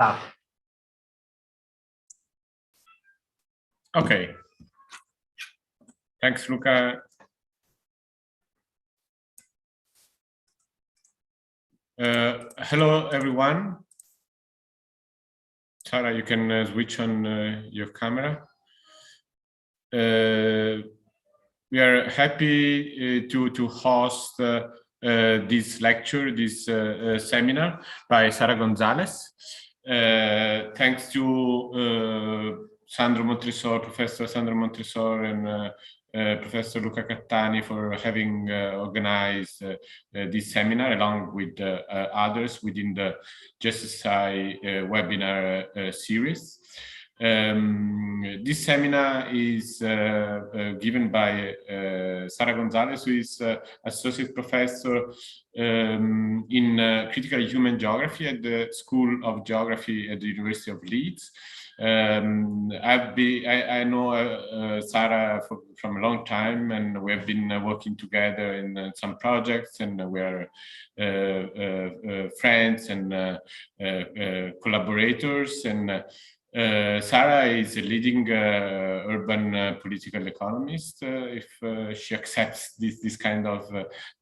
start. Okay. Thanks, Luca. Hello, everyone. Sara, you can switch on your camera. We are happy to host this lecture, this seminar by Sara Gonzalez. Thanks to Sandro Montresor, Professor Sandro Montresor, and Professor Luca Cattani for having organized this seminar along with others within the JustSci webinar series. This seminar is given by Sara Gonzalez, who is Associate Professor in Critical Human Geography at the School of Geography at the University of Leeds. I know Sara from a long time, and we have been working together in some projects, and we are friends and collaborators. And Sara is a leading urban political economist, if she accepts this kind of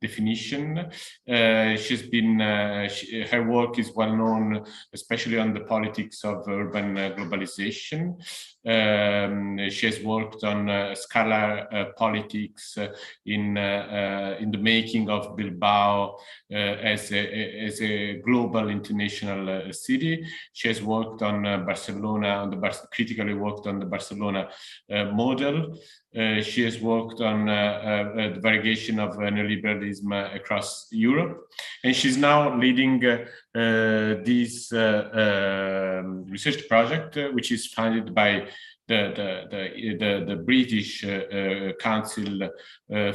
definition. She's been, her work is well known, especially on the politics of urban globalization. She has worked on scalar politics in the making of Bilbao as a global international city. She has worked on Barcelona, critically worked on the Barcelona model. She has worked on the variegation of neoliberalism across Europe, and she's now leading this research project, which is funded by the British Council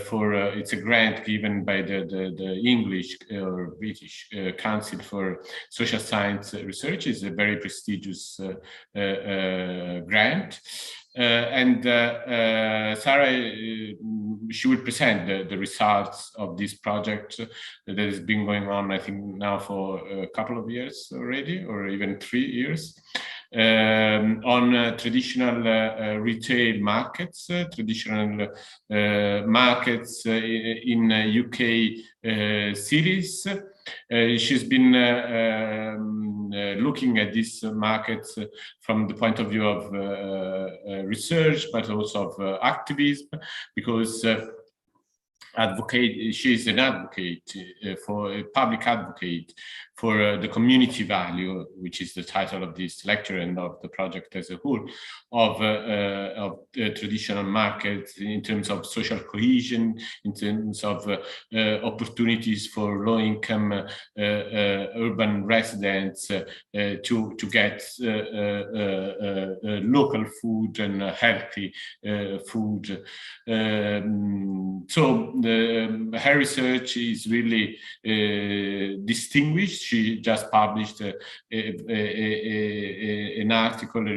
for it's a grant given by the English or British Council for Social Science Research. It's a very prestigious grant. And Sara, she will present the results of this project that has been going on, I think, now for a couple of years already, or even 3 years. On traditional retail markets, traditional markets in UK cities. She's been looking at these markets from the point of view of research, but also of activism, because she is an advocate for a public advocate for the community value, which is the title of this lecture and of the project as a whole, of traditional markets in terms of social cohesion, in terms of opportunities for low-income urban residents to get local food and healthy food. So her research is really distinguished. She just published an article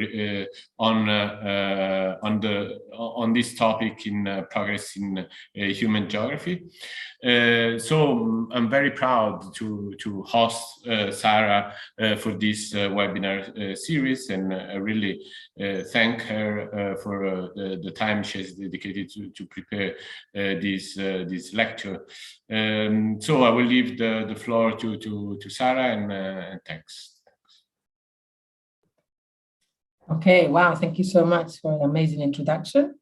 on this topic in Progress in Human Geography. So I'm very proud to host Sara for this webinar series, and I really thank her for the time she has dedicated to prepare this lecture. So I will leave the floor to Sara, and thanks. Okay, wow, thank you so much for an amazing introduction.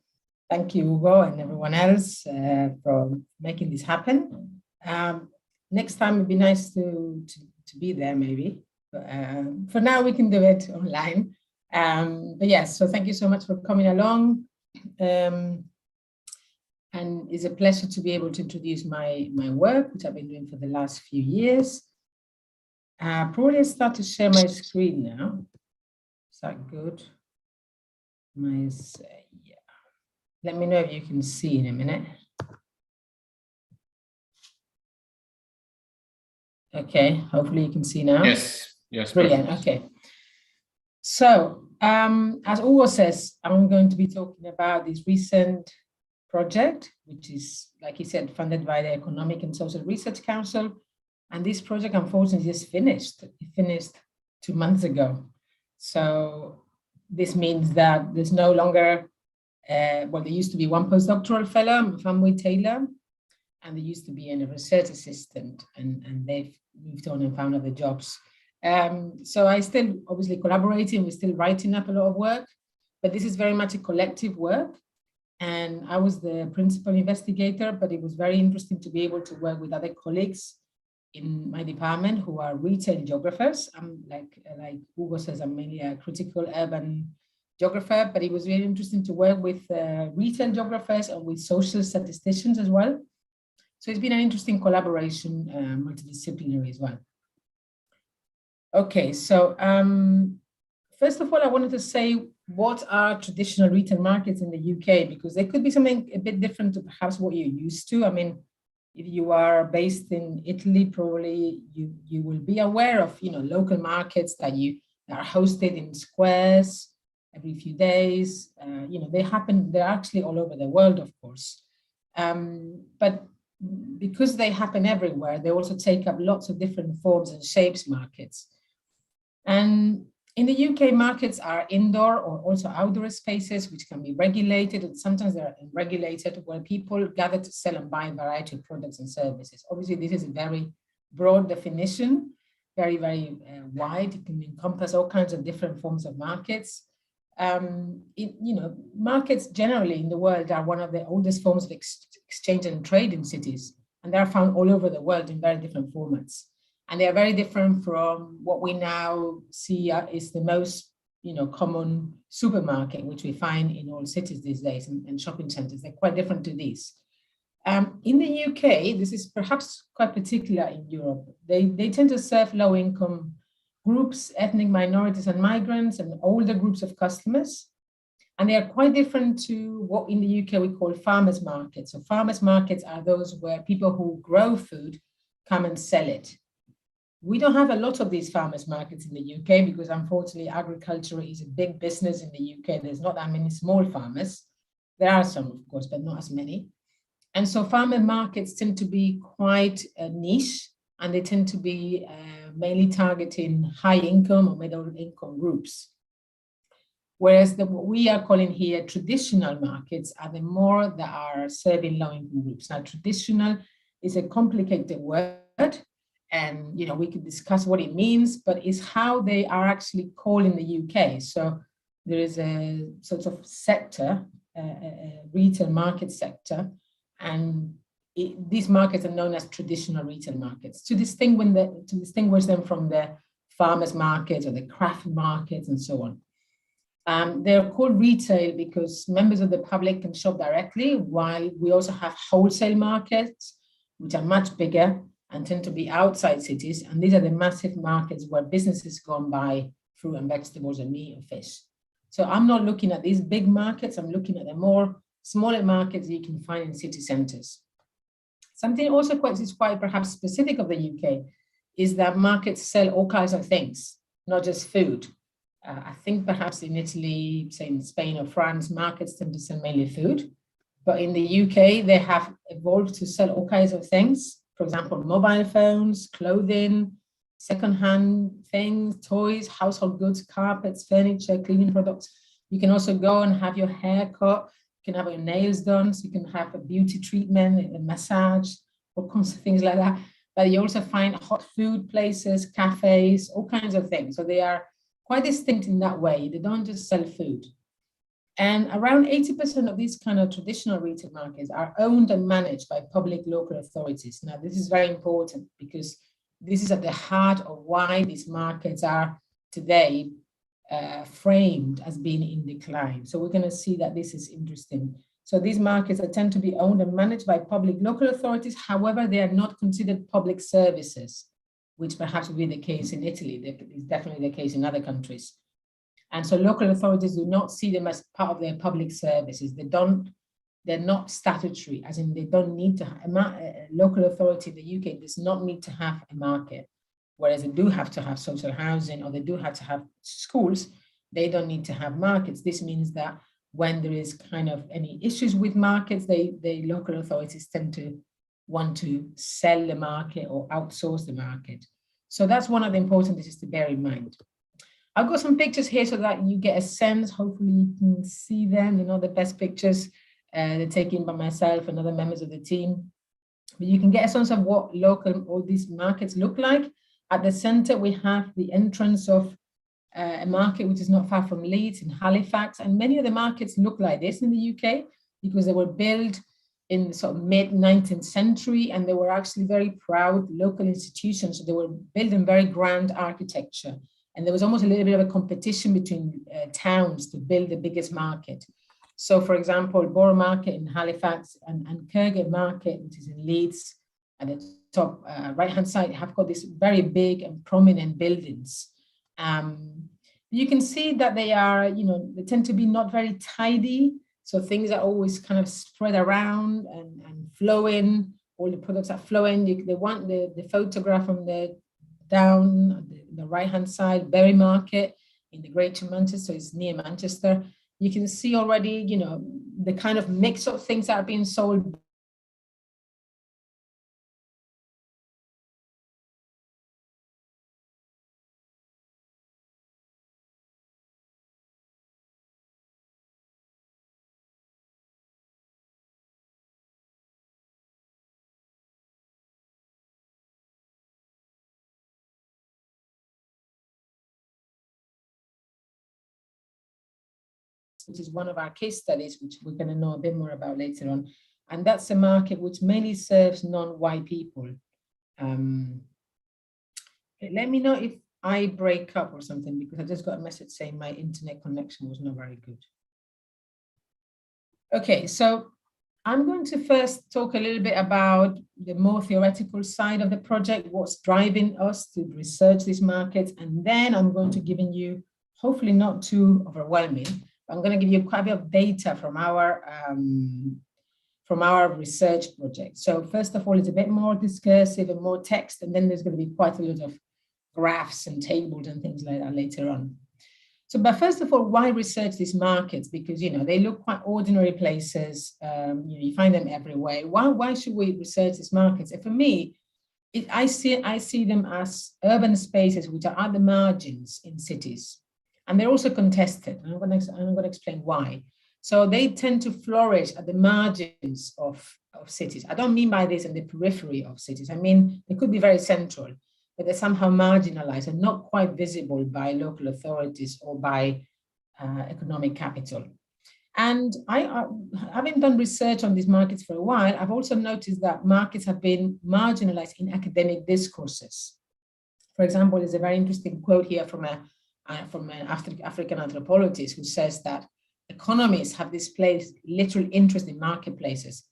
Thank you, Ugo, and everyone else for making this happen. Next time it'd be nice to be there, maybe. But, for now, we can do it online. But yes, so thank you so much for coming along. And it's a pleasure to be able to introduce my work, which I've been doing for the last few years. Probably I'll start to share my screen now. Is that good? Yeah. Let me know if you can see in a minute. Okay, hopefully you can see now. Yes, yes. Brilliant, Perfect. okay. So, as Ugo says, I'm going to be talking about this recent project, which is, like he said, funded by the Economic and Social Research Council. And this project, unfortunately, just finished. It finished 2 months ago. So this means that there's no longer, well, there used to be one postdoctoral fellow, Famwe Taylor, and there used to be a research assistant, and they've moved on and found other jobs. So I still obviously collaborating, we're still writing up a lot of work, but this is very much a collective work. And I was the principal investigator, but it was very interesting to be able to work with other colleagues in my department who are retail geographers. I'm like Hugo says, I'm mainly a critical urban geographer, but it was really interesting to work with retail geographers and with social statisticians as well. So it's been an interesting collaboration, multidisciplinary as well. Okay, so first of all, I wanted to say what are traditional retail markets in the UK, because they could be something a bit different to perhaps what you're used to. I mean, if you are based in Italy, probably you will be aware of local markets that are hosted in squares every few days. They're actually all over the world, of course. But because they happen everywhere, they also take up lots of different forms and shapes markets. And in the UK, markets are indoor or also outdoor spaces, which can be regulated, and sometimes they're unregulated, where people gather to sell and buy a variety of products and services. Obviously, this is a very broad definition, very, very wide. It can encompass all kinds of different forms of markets. Markets generally in the world are one of the oldest forms of exchange and trade in cities, and they're found all over the world in very different formats. And they are very different from what we now see is the most common supermarket, which we find in all cities these days and shopping centers. They're quite different to these. In the UK, this is perhaps quite particular in Europe. They tend to serve low-income groups, ethnic minorities and migrants, and older groups of customers. And they are quite different to what in the UK we call farmers markets. So farmers markets are those where people who grow food come and sell it. We don't have a lot of these farmers markets in the UK because unfortunately agriculture is a big business in the UK. There's not that many small farmers. There are some, of course, but not as many. And so farmer markets tend to be quite a niche, and they tend to be mainly targeting high income or middle income groups. Whereas what we are calling here traditional markets are the more that are serving low income groups. Now, traditional is a complicated word. And we could discuss what it means, but it's how they are actually called in the UK. So there is a sort of sector, a retail market sector, and these markets are known as traditional retail markets to distinguish them from the farmers markets or the craft markets and so on. They're called retail because members of the public can shop directly, while we also have wholesale markets, which are much bigger and tend to be outside cities. And these are the massive markets where businesses go and buy fruit and vegetables and meat and fish. So I'm not looking at these big markets. I'm looking at the more smaller markets you can find in city centers. Something also quite perhaps specific of the UK is that markets sell all kinds of things, not just food. I think perhaps in Italy, say in Spain or France, markets tend to sell mainly food. But in the UK, they have evolved to sell all kinds of things. For example, mobile phones, clothing, secondhand things, toys, household goods, carpets, furniture, cleaning products. You can also go and have your hair cut. You can have your nails done. So you can have a beauty treatment, a massage, all kinds of things like that. But you also find hot food places, cafes, all kinds of things. So they are quite distinct in that way. They don't just sell food. And around 80% of these kind of traditional retail markets are owned and managed by public local authorities. Now, this is very important because this is at the heart of why these markets are today framed as being in decline. So we're going to see that this is interesting. So these markets tend to be owned and managed by public local authorities. However, they are not considered public services, which perhaps will be the case in Italy. It's definitely the case in other countries. And so local authorities do not see them as part of their public services. They're not statutory, as in they don't need to have a local authority in the UK does not need to have a market, whereas they do have to have social housing or they do have to have schools. They don't need to have markets. This means that when there is kind of any issues with markets, the local authorities tend to want to sell the market or outsource the market. So that's one of the important things to bear in mind. I've got some pictures here so that you get a sense. Hopefully you can see them, the best pictures they're taken by myself and other members of the team. But you can get a sense of what all these markets look like. At the center, we have the entrance of a market which is not far from Leeds in Halifax. And many of the markets look like this in the UK because they were built in the sort of mid-19th century, and they were actually very proud local institutions. So they were built in very grand architecture. And there was almost a little bit of a competition between towns to build the biggest market. So for example, Borough Market in Halifax and Kirkgate Market, which is in Leeds, at the top right-hand side, have got these very big and prominent buildings. You can see that they are, they tend to be not very tidy. So things are always kind of spread around and flowing. All the products are flowing. They want the photograph from the down the right-hand side, Bury Market in the Greater Manchester, so it's near Manchester. You can see already, the kind of mix of things that are being sold. Which is one of our case studies, which we're going to know a bit more about later on. And that's a market which mainly serves non-white people. Let me know if I break up or something, because I just got a message saying my internet connection was not very good. Okay, so I'm going to first talk a little bit about the more theoretical side of the project, what's driving us to research these markets, and then I'm going to give you, hopefully not too overwhelming, I'm going to give you quite a bit of data from our research project. So first of all, it's a bit more discursive and more text, and then there's going to be quite a lot of graphs and tables and things like that later on. So, but first of all, why research these markets? Because, they look quite ordinary places. You find them everywhere. Why should we research these markets? And for me, I see them as urban spaces which are at the margins in cities. And they're also contested. And I'm going to explain why. So they tend to flourish at the margins of cities. I don't mean by this in the periphery of cities. I mean, they could be very central, but they're somehow marginalized and not quite visible by local authorities or by economic capital. And having done research on these markets for a while, I've also noticed that markets have been marginalized in academic discourses. For example, there's a very interesting quote here from an African anthropologist who says that economists have displayed literal interest in marketplaces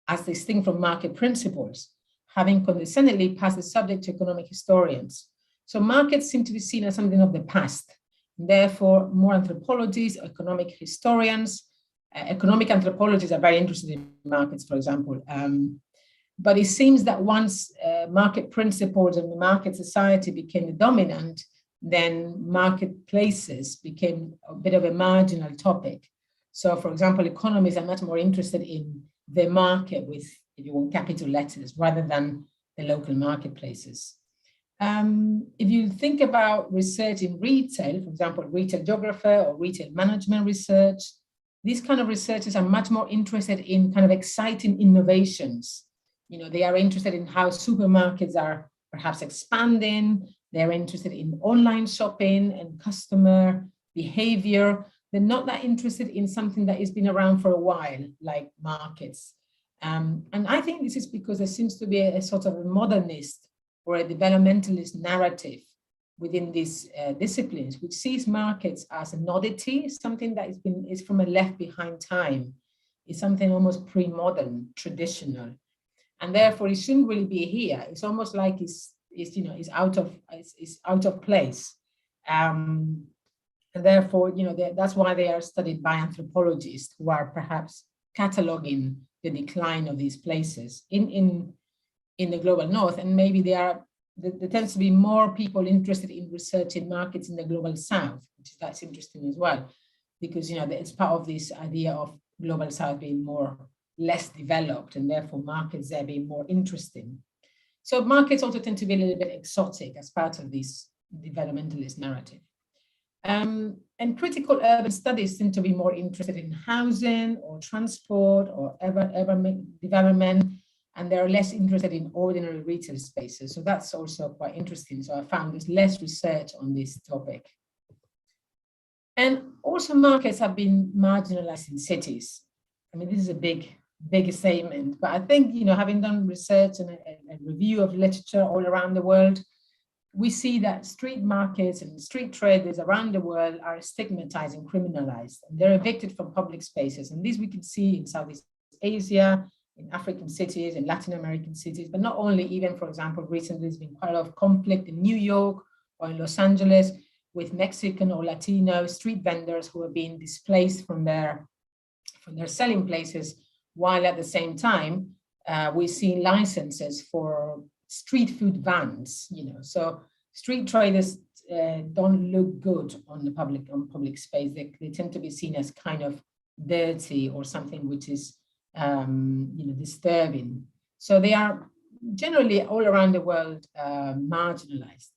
as distinct from market principles, having condescendingly passed the subject to economic historians. So markets seem to be seen as something of the past. Therefore, more anthropologists, economic historians, economic anthropologists are very interested in markets, for example. But it seems that once market principles and the market society became the dominant, then marketplaces became a bit of a marginal topic. So, for example, economists are much more interested in the market with, if you want, capital letters rather than the local marketplaces. If you think about research in retail, for example, retail geographer or retail management research, these kind of researchers are much more interested in kind of exciting innovations. They are interested in how supermarkets are perhaps expanding. They're interested in online shopping and customer behavior. They're not that interested in something that has been around for a while, like markets. And I think this is because there seems to be a sort of a modernist or a developmentalist narrative within these disciplines, which sees markets as an oddity, something that is from a left behind time. It's something almost pre-modern, traditional. And therefore it shouldn't really be here. It's almost like it's out of place. And therefore, that's why they are studied by anthropologists who are perhaps cataloging the decline of these places in the global north. And maybe there tends to be more people interested in researching markets in the global south, that's interesting as well, because it's part of this idea of global south being less developed, and therefore markets there being more interesting. So markets also tend to be a little bit exotic as part of this developmentalist narrative. And critical urban studies tend to be more interested in housing or transport or urban development, and they're less interested in ordinary retail spaces. So that's also quite interesting. So I found there's less research on this topic. And also markets have been marginalized in cities. I mean, this is a big statement, but I think, having done research and a review of literature all around the world, we see that street markets and street traders around the world are stigmatized and criminalized, and they're evicted from public spaces. And this we can see in Southeast Asia, in African cities, in Latin American cities, but not only, even, for example, recently there's been quite a lot of conflict in New York or in Los Angeles with Mexican or Latino street vendors who are being displaced from their selling places, while at the same time, we see licenses for street food vans, so street traders don't look good on the public space. They tend to be seen as kind of dirty or something which is disturbing. So they are generally all around the world marginalized.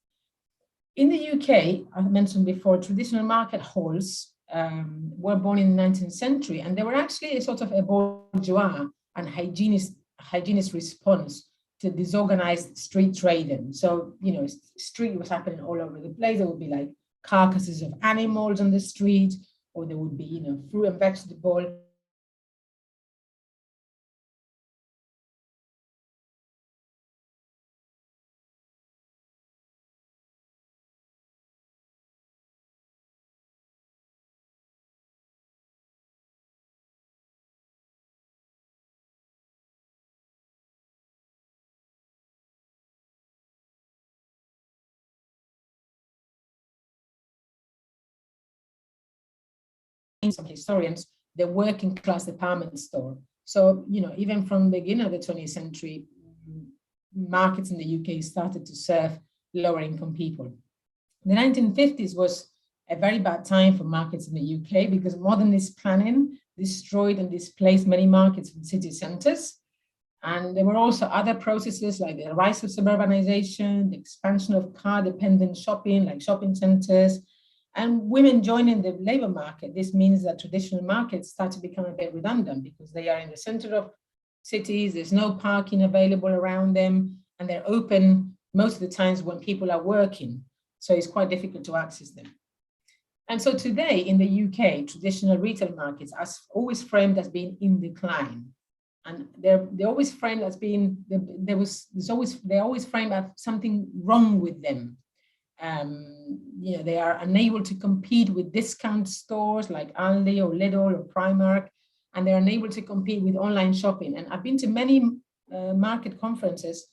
In the UK, I mentioned before, traditional market halls were born in the 19th century, and they were actually a sort of a bourgeois and hygienist response to disorganized street trading. So, street was happening all over the place. There would be like carcasses of animals on the street, or there would be, fruit and vegetable. Some historians, the working class department store. So, even from the beginning of the 20th century, markets in the UK started to serve lower income people. The 1950s was a very bad time for markets in the UK because modernist planning destroyed and displaced many markets from city centres. And there were also other processes like the rise of suburbanization, the expansion of car-dependent shopping, like shopping centres, and women joining the labor market. This means that traditional markets start to become a bit redundant because they are in the center of cities, there's no parking available around them, and they're open most of the times when people are working. So it's quite difficult to access them. And so today in the UK, traditional retail markets are always framed as being in decline. And they're always framed as being, they're always framed as something wrong with them. They are unable to compete with discount stores like Aldi or Lidl or Primark, and they're unable to compete with online shopping. And I've been to many market conferences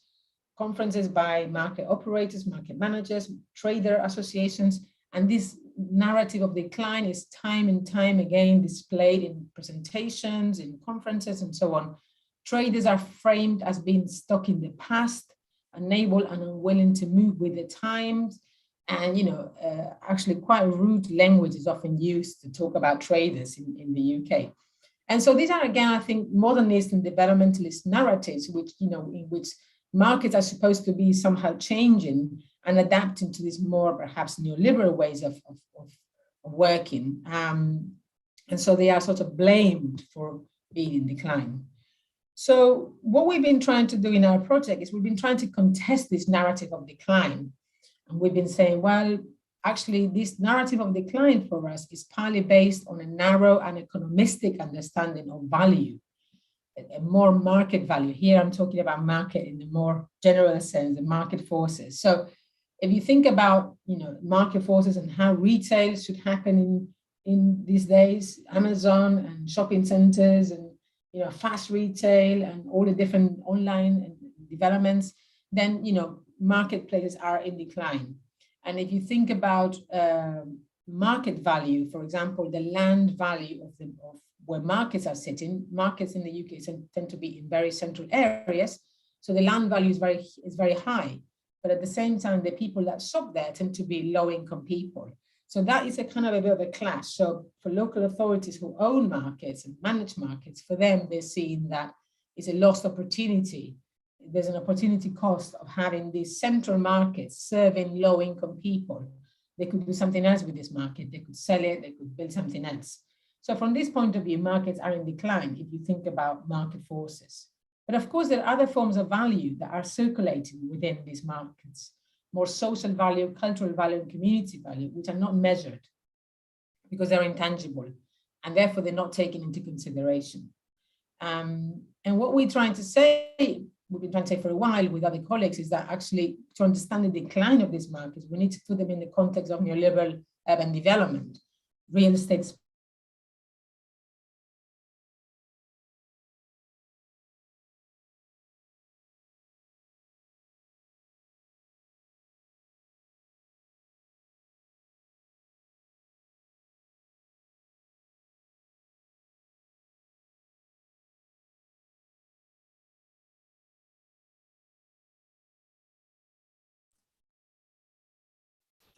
by market operators, market managers, trader associations, and this narrative of decline is time and time again displayed in presentations, in conferences, and so on. Traders are framed as being stuck in the past, unable and unwilling to move with the times. And, actually quite rude language is often used to talk about traders in the UK. And so these are, again, I think, modernist and developmentalist narratives, which, in which markets are supposed to be somehow changing and adapting to these more perhaps neoliberal ways of working. And so they are sort of blamed for being in decline. So what we've been trying to do in our project is we've been trying to contest this narrative of decline. And we've been saying, well, actually, this narrative of decline for us is partly based on a narrow and economistic understanding of value, a more market value. Here I'm talking about market in the more general sense, the market forces. So if you think about, market forces and how retail should happen in these days, Amazon and shopping centers and, fast retail and all the different online developments, then, marketplaces are in decline. And if you think about market value, for example, the land value of where markets are sitting, markets in the UK tend to be in very central areas. So the land value is very high. But at the same time, the people that shop there tend to be low-income people. So that is a kind of a bit of a clash. So for local authorities who own markets and manage markets, for them, they're seeing that it's a lost opportunity. There's an opportunity cost of having these central markets serving low-income people. they could do something else with this market. They could sell it, they could build something else. So from this point of view, markets are in decline if you think about market forces. But of course, there are other forms of value that are circulating within these markets, more social value, cultural value, and community value, which are not measured because they're intangible, and therefore they're not taken into consideration. And what we're trying to say, we've been trying to say for a while with other colleagues, is that actually to understand the decline of these markets, we need to put them in the context of neoliberal urban development, real estate.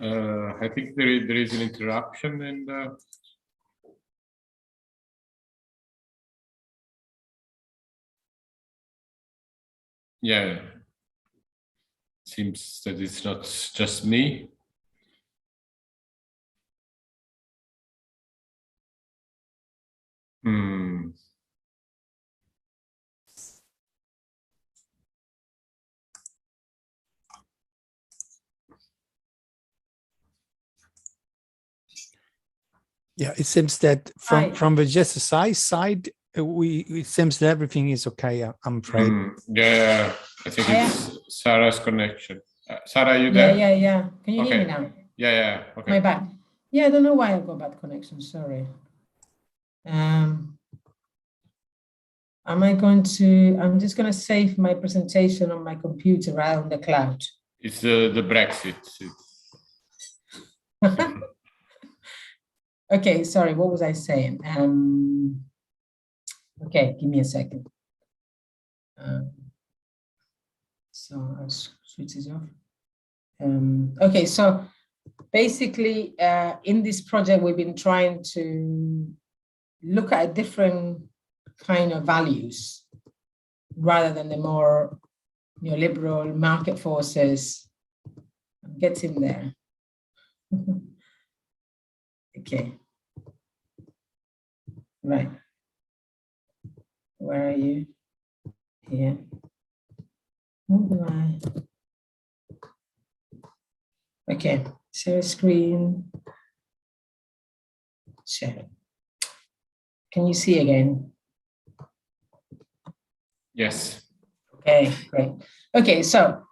I think there is an interruption in the... Yeah, seems that it's not just me. Yeah, it seems that from the GSSI side, it seems that everything is okay. I'm afraid. Yeah, I think it's Sarah's connection. Sarah, are you there? Yeah. Can you hear me now? Yeah. Okay. My bad. Yeah, I don't know why I've got bad connection. Sorry. I'm just going to save my presentation on my computer rather than the cloud. It's the Brexit. Okay, sorry, what was I saying? Okay, give me a second. So I'll switch this off. Okay, so basically in this project, we've been trying to look at different kind of values rather than the more neoliberal market forces. I'm getting there. Okay. Right. Where are you? Here. How do I? Okay. Share screen. Share. Can you see again? Yes. Okay, great. Okay, so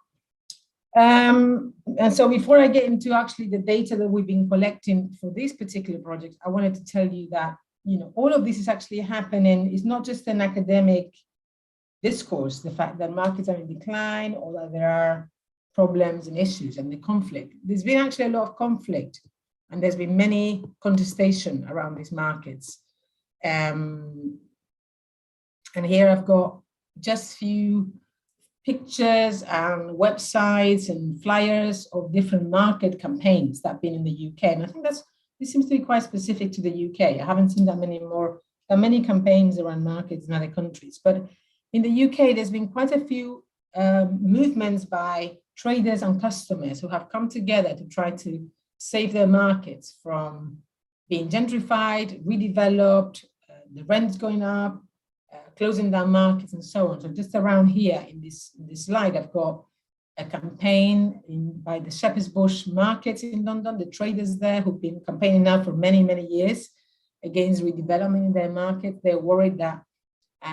and so before I get into actually the data that we've been collecting for this particular project, I wanted to tell you that, you know, all of this is actually happening. It's not just an academic discourse, the fact that markets are in decline or that there are problems and issues and the conflict. There's been actually a lot of conflict, and there's been many contestation around these markets. And here I've got just few pictures and websites and flyers of different market campaigns that have been in the UK. And I think this seems to be quite specific to the UK. I haven't seen that many campaigns around markets in other countries. But in the UK, there's been quite a few movements by traders and customers who have come together to try to save their markets from being gentrified, redeveloped, the rents going up, closing down markets and so on. So just around here in this slide, I've got a campaign by the Shepherd's Bush markets in London, the traders there who've been campaigning now for many, many years against redevelopment in their market. They're worried that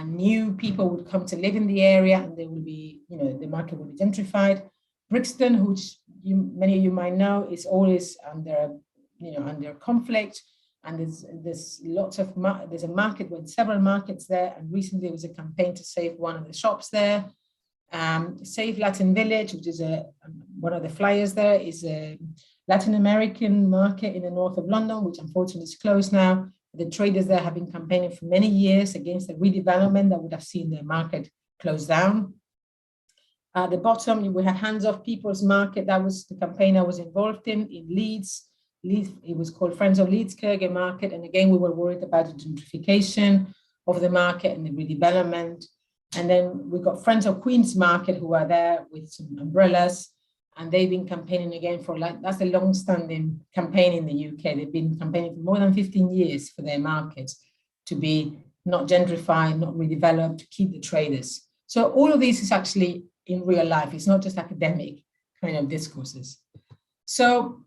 new people would come to live in the area and they will be, you know, the market will be gentrified. Brixton, which many of you might know, is always under conflict. And there's a market with several markets there. And recently there was a campaign to save one of the shops there. Save Latin Village, which is one of the flyers there, is a Latin American market in the north of London, which unfortunately is closed now. The traders there have been campaigning for many years against the redevelopment that would have seen the market close down. At the bottom, we had Hands Off People's Market. That was the campaign I was involved in Leeds. It was called Friends of Leeds Kirkgate Market. And again, we were worried about the gentrification of the market and the redevelopment. And then we got Friends of Queen's Market, who are there with some umbrellas. And they've been campaigning again for that's a long-standing campaign in the UK. They've been campaigning for more than 15 years for their markets to be not gentrified, not redeveloped, to keep the traders. So all of this is actually in real life. It's not just academic kind of discourses. So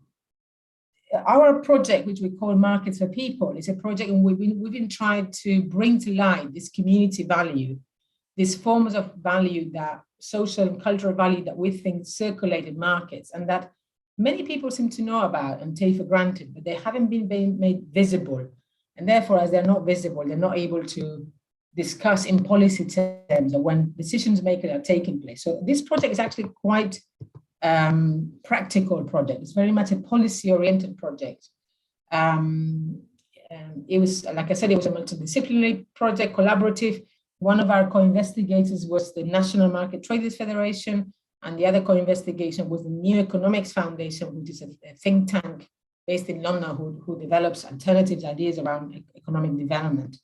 our project, which we call Markets for People, is a project and we've been trying to bring to light this community value, these forms of value, that social and cultural value that we think circulated markets, and that many people seem to know about and take for granted, but they haven't been made visible. And therefore, as they're not visible, they're not able to discuss in policy terms or when decisions makers are taking place. So this project is actually quite practical project. It's very much a policy-oriented project. It was, like I said, it was a multidisciplinary project, collaborative. One of our co-investigators was the National Market Traders Federation, and the other co-investigation was the New Economics Foundation, which is a think tank based in London who develops alternative ideas around economic development.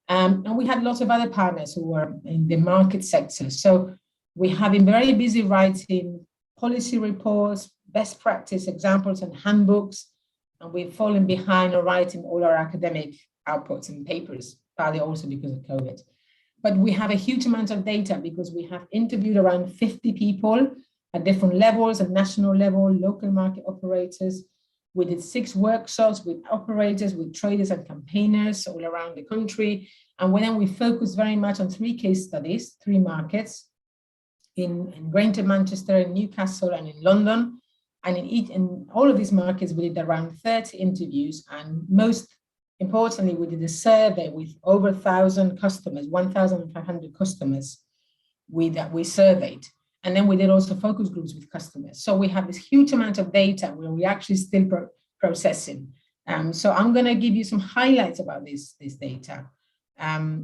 And we had lots of other partners who were in the market sector. So we have been very busy writing policy reports, best practice examples and handbooks, and we've fallen behind on writing all our academic outputs and papers, partly also because of COVID. But we have a huge amount of data because we have interviewed around 50 people at different levels, at national level, local market operators. We did 6 workshops with operators, with traders and campaigners all around the country. And then we focused very much on 3 case studies, 3 markets in Greater Manchester, in Newcastle, and in London. And in all of these markets, we did around 30 interviews, and most importantly, we did a survey with over 1,000 customers, 1,500 customers that we surveyed. And then we did also focus groups with customers. So we have this huge amount of data where we actually still processing. So I'm going to give you some highlights about this data.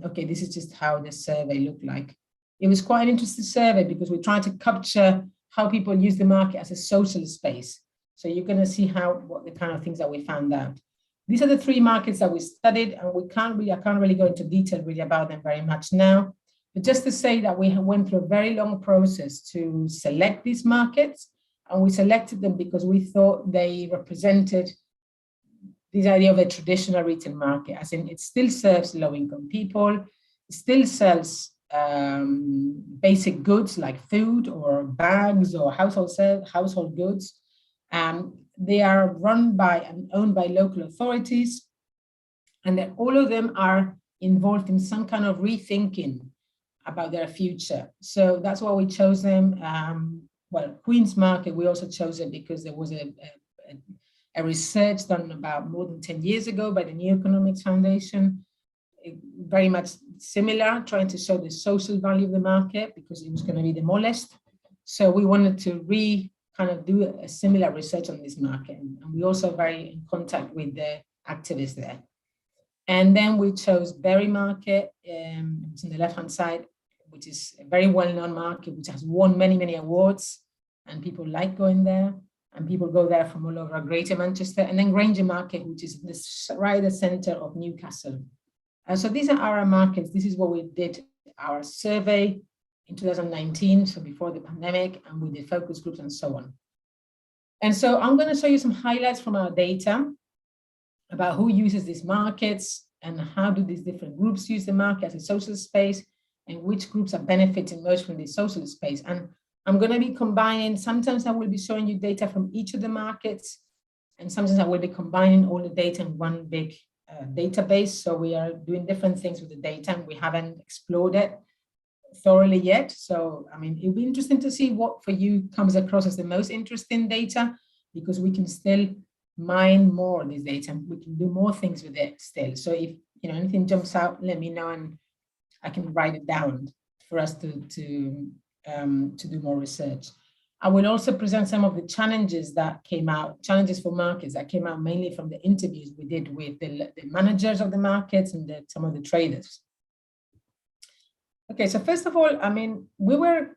Okay, this is just how the survey looked like. It was quite an interesting survey because we tried to capture how people use the market as a social space. So you're going to see what the kind of things that we found out. These are the 3 markets that we studied, and I can't really go into detail really about them very much now. But just to say that we went through a very long process to select these markets, and we selected them because we thought they represented this idea of a traditional retail market, as in it still serves low-income people, it still sells basic goods like food or bags or household goods. They are run by and owned by local authorities, and that all of them are involved in some kind of rethinking about their future. So that's why we chose them. Well, Queen's Market, we also chose it because there was a research done about more than 10 years ago by the New Economics Foundation, very much similar, trying to show the social value of the market because it was going to be demolished. So we wanted to kind of do a similar research on this market. And we also very in contact with the activists there. And then we chose Berry Market, it's on the left-hand side, which is a very well-known market, which has won many, many awards, and people like going there, and people go there from all over Greater Manchester. And then Granger Market, which is right at the center of Newcastle. So these are our markets. This is what we did our survey in 2019, so before the pandemic, and we did focus groups and so on. And so I'm going to show you some highlights from our data about who uses these markets and how do these different groups use the market as a social space, and which groups are benefiting most from this social space. And I'm going to be combining, sometimes I will be showing you data from each of the markets, and sometimes I will be combining all the data in one big database. So we are doing different things with the data, and we haven't explored it thoroughly yet. So, I mean, it'll be interesting to see what for you comes across as the most interesting data, because we can still mine more of this data and we can do more things with it still. So if anything jumps out, let me know and I can write it down for us to do more research. I will also present some of the challenges that came out, challenges for markets that came out mainly from the interviews we did with the managers of the markets and some of the traders. Okay, so first of all, I mean, we were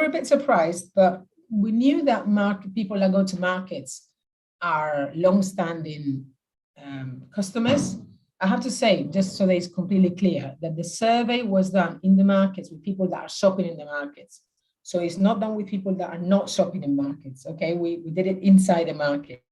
a bit surprised, but we knew that people that go to markets are long-standing customers. I have to say, just so that it's completely clear, that the survey was done in the markets with people that are shopping in the markets. So it's not done with people that are not shopping in markets, okay? We did it inside the market.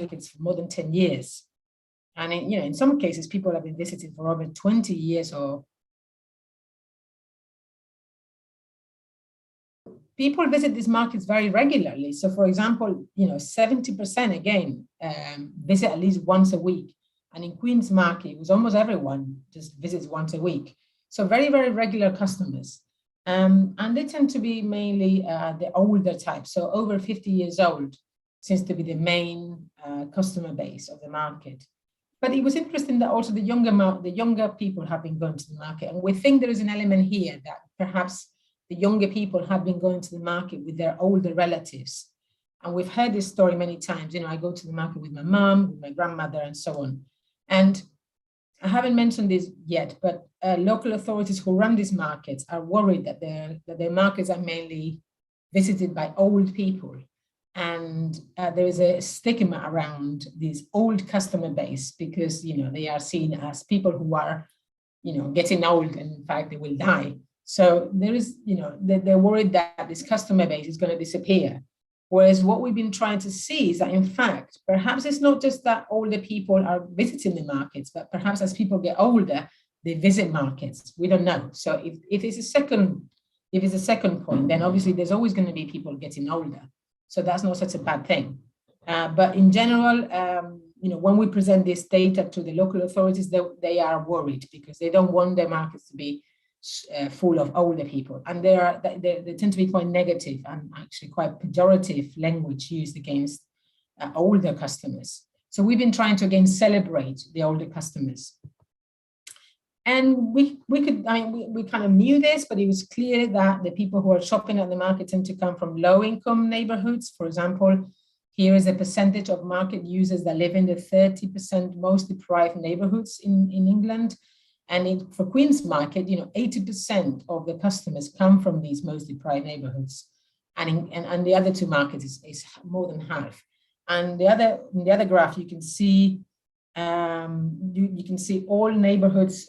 It's for more than 10 years. And in some cases, people have been visiting for over 20 years, or people visit these markets very regularly. So for example, 70% again, visit at least once a week. And in Queen's Market, it was almost everyone just visits once a week. So very, very regular customers. And they tend to be mainly the older type. So over 50 years old seems to be the main customer base of the market. But it was interesting that also the younger people have been going to the market. And we think there is an element here that perhaps the younger people have been going to the market with their older relatives. And we've heard this story many times. I go to the market with my mom, with my grandmother, and so on. And I haven't mentioned this yet, but local authorities who run these markets are worried that their markets are mainly visited by old people. And there is a stigma around this old customer base because, they are seen as people who are, getting old, and in fact, they will die. So there is, they're worried that this customer base is going to disappear. Whereas what we've been trying to see is that, in fact, perhaps it's not just that older people are visiting the markets, but perhaps as people get older, they visit markets. We don't know. So if it's a second point, then obviously there's always going to be people getting older. So that's not such a bad thing. But in general, when we present this data to the local authorities, they are worried because they don't want their markets to be full of older people. And they tend to be quite negative and actually quite pejorative language used against older customers. So we've been trying to, again, celebrate the older customers. And we kind of knew this, but it was clear that the people who are shopping at the market tend to come from low-income neighborhoods. For example, here is a percentage of market users that live in the 30% most deprived neighborhoods in England. And for Queen's Market, 80% of the customers come from these most deprived neighborhoods. And the other two markets is more than half. And the other graph, you can see you can see all neighborhoods